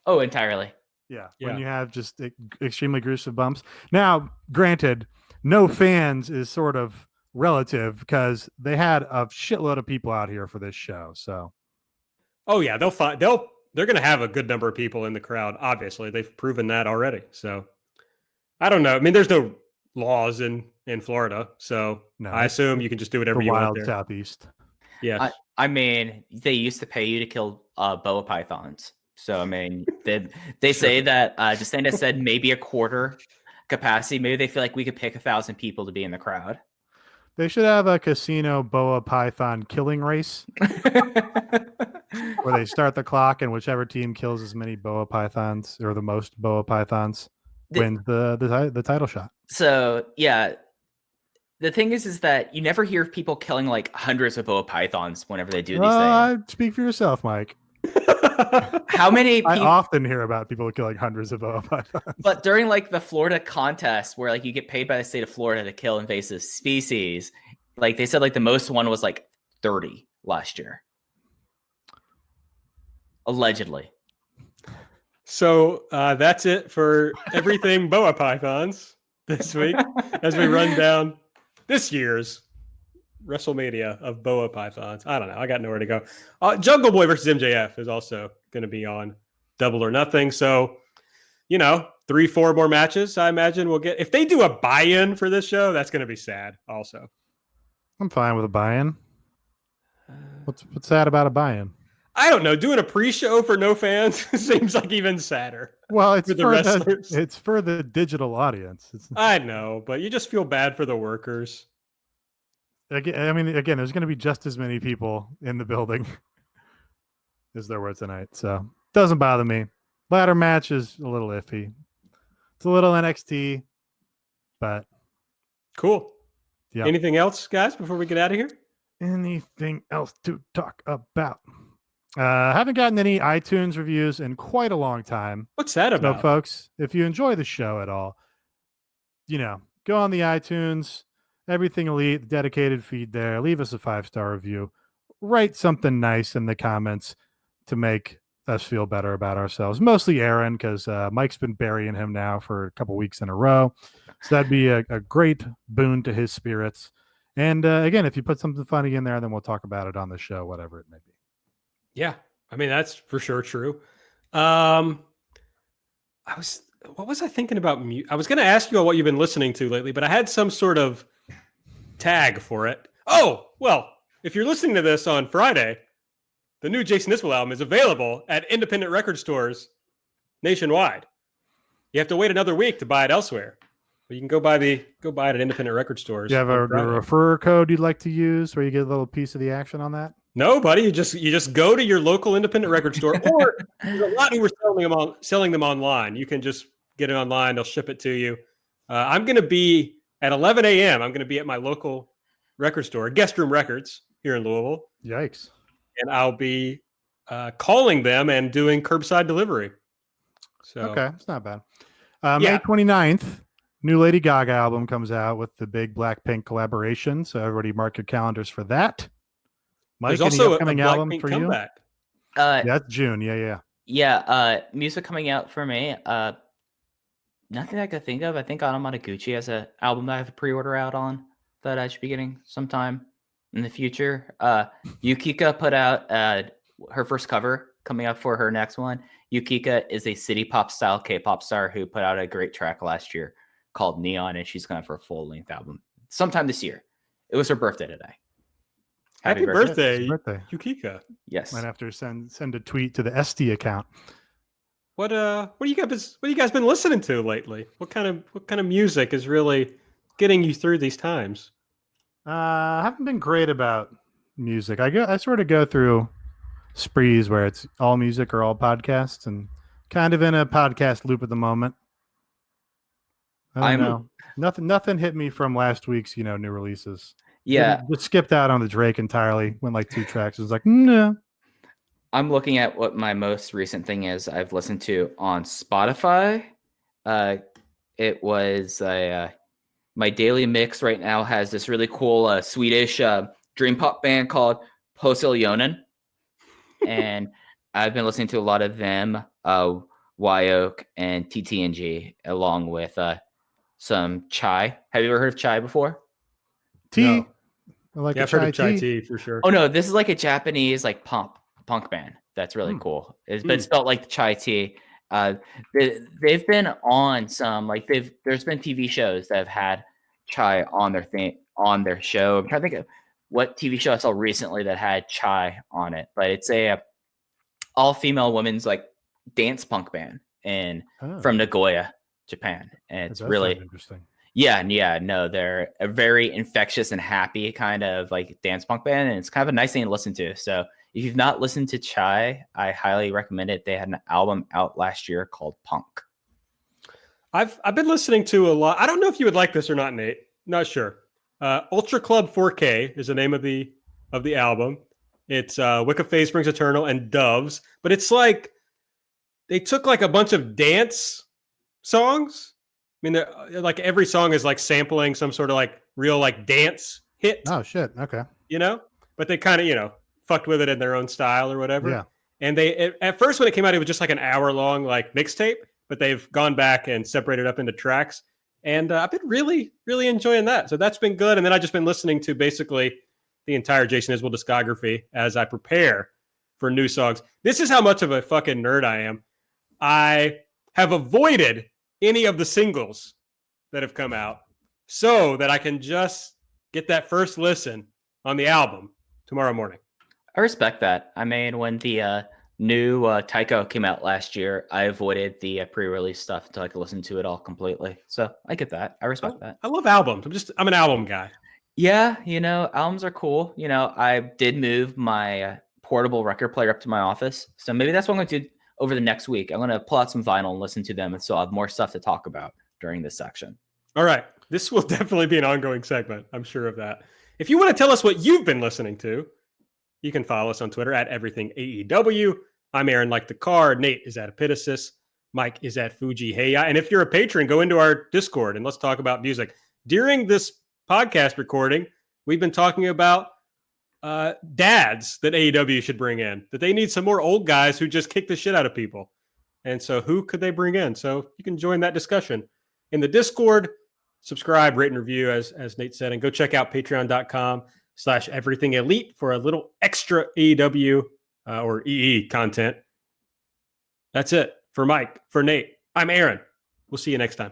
Oh, entirely. Yeah. When you have just extremely gruesome bumps. Now, granted, no fans is sort of relative because they had a shitload of people out here for this show. So, oh yeah, they're going to have a good number of people in the crowd. Obviously, they've proven that already. So, I don't know. I mean, there's no laws in Florida, so no, I assume you can just do whatever you want there. Southeast. Yeah. I mean, they used to pay you to kill boa pythons. So I mean, they say that DeSantis said maybe a quarter capacity. Maybe they feel like we could pick 1,000 people to be in the crowd. They should have a casino boa python killing race where they start the clock and whichever team kills as many boa pythons or the most boa pythons wins the title shot. So yeah, the thing is that you never hear of people killing like hundreds of boa pythons whenever they do these things. Speak for yourself, Mike. How many people... I often hear about people killing hundreds of boa pythons. But during like the Florida contest where like you get paid by the state of Florida to kill invasive species, like they said like the most one was like 30 last year. Allegedly. So that's it for everything boa pythons this week as we run down this year's WrestleMania of boa pythons. I don't know. I got nowhere to go. Jungle Boy versus MJF is also going to be on Double or Nothing. So, 3-4 more matches, I imagine we'll get. If they do a buy-in for this show, that's going to be sad also. I'm fine with a buy-in. What's sad about a buy-in? I don't know. Doing a pre-show for no fans seems like even sadder. Well, it's for the wrestlers. It's for the digital audience. I know, but you just feel bad for the workers. I mean, again, there's going to be just as many people in the building as there were tonight, so doesn't bother me. Ladder match is a little iffy. It's a little NXT, but cool. Yeah. Anything else, guys, before we get out of here? Anything else to talk about? Haven't gotten any iTunes reviews in quite a long time. What's that about? So, folks, if you enjoy the show at all, go on the iTunes. Everything Elite, dedicated feed there. Leave us a 5-star review. Write something nice in the comments to make us feel better about ourselves. Mostly Aaron, because Mike's been burying him now for a couple weeks in a row. So that'd be a great boon to his spirits. And again, if you put something funny in there, then we'll talk about it on the show, whatever it may be. Yeah, I mean, that's for sure true. What was I thinking about? I was going to ask you what you've been listening to lately, but I had some sort of tag for it. Oh, well, if you're listening to this on Friday, the new Jason Isbell album is available at independent record stores nationwide. You have to wait another week to buy it elsewhere. But you can go buy it at independent record stores. Do you have a referrer code you'd like to use where you get a little piece of the action on that? No, buddy. You just go to your local independent record store, or there's a lot who are selling them online. You can just get it online. They'll ship it to you. I'm going to be at 11 a.m. I'm going to be at my local record store, Guest Room Records, here in Louisville. Yikes. And I'll be calling them and doing curbside delivery. So Okay, it's not bad. May 29th, new Lady Gaga album comes out with the big Blackpink collaboration. So everybody mark your calendars for that. Mike, there's also a upcoming album Blackpink for comeback. Uh, you? That's June. Yeah. music coming out for me. Nothing I could think of. I think Anamataguchi has an album that I have a pre-order out on that I should be getting sometime in the future. Yukika put out her first cover coming up for her next one. Yukika is a city pop style K-pop star who put out a great track last year called Neon, and she's going for a full-length album sometime this year. It was her birthday today. Happy birthday, birthday. Yukika. Yes. Might have to send a tweet to the SD account. What you guys been listening to lately? What kind of music is really getting you through these times? I haven't been great about music. I sort of go through sprees where it's all music or all podcasts, and kind of in a podcast loop at the moment. I don't know. Nothing hit me from last week's, new releases. Yeah. Just skipped out on the Drake entirely. Went like 2 tracks. It was like, no. I'm looking at what my most recent thing is I've listened to on Spotify. It was my daily mix right now has this really cool Swedish dream pop band called Posiljonen. And I've been listening to a lot of them, Wyoke and TTNG, along with some Chai. Have you ever heard of Chai before? Tea. No. I like I've heard of Chai Tea for sure. Oh no, this is like a Japanese punk band. That's really cool. It's spelled like Chai Tea. They've been on some there's been TV shows that have had Chai on their show. I'm trying to think of what TV show I saw recently that had Chai on it, but it's a all-female women's dance punk band from Nagoya, Japan, and it's really interesting. Yeah, no, they're a very infectious and happy kind of dance punk band, and it's kind of a nice thing to listen to. So if you've not listened to Chai, I highly recommend it. They had an album out last year called Punk. I've been listening to a lot. I don't know if you would like this or not, Nate. Not sure. Ultra Club 4K is the name of the album. It's Wicca Phase Springs Eternal and Doves, but it's like they took a bunch of dance songs. I mean, every song is sampling some sort of real dance hit. Oh shit! Okay. But they kind of fucked with it in their own style or whatever. Yeah. And at first when it came out, it was just an hour long mixtape. But they've gone back and separated up into tracks, and I've been really, really enjoying that. So that's been good. And then I've just been listening to basically the entire Jason Isbell discography as I prepare for new songs. This is how much of a fucking nerd I am. I have avoided any of the singles that have come out so that I can just get that first listen on the album tomorrow morning. I respect that. I mean, when the new Tycho came out last year, I avoided the pre-release stuff until I could listen to it all completely. So I get that. I respect that. I love albums. I'm an album guy. Yeah, albums are cool. I did move my portable record player up to my office. So maybe that's what I'm going to do over the next week. I'm going to pull out some vinyl and listen to them, and so I'll have more stuff to talk about during this section. All right. This will definitely be an ongoing segment. I'm sure of that. If you want to tell us what you've been listening to, you can follow us on Twitter at EverythingAEW. I'm Aaron Like the Car. Nate is at Epitasis. Mike is at Fuji Heya. And if you're a patron, go into our Discord and let's talk about music. During this podcast recording, we've been talking about dads that AEW should bring in, that they need some more old guys who just kick the shit out of people. And so who could they bring in? So you can join that discussion in the Discord, subscribe, rate, and review, as Nate said, and go check out patreon.com/everythingelite for a little extra AEW or EE content. That's it for Mike, for Nate. I'm Aaron. We'll see you next time.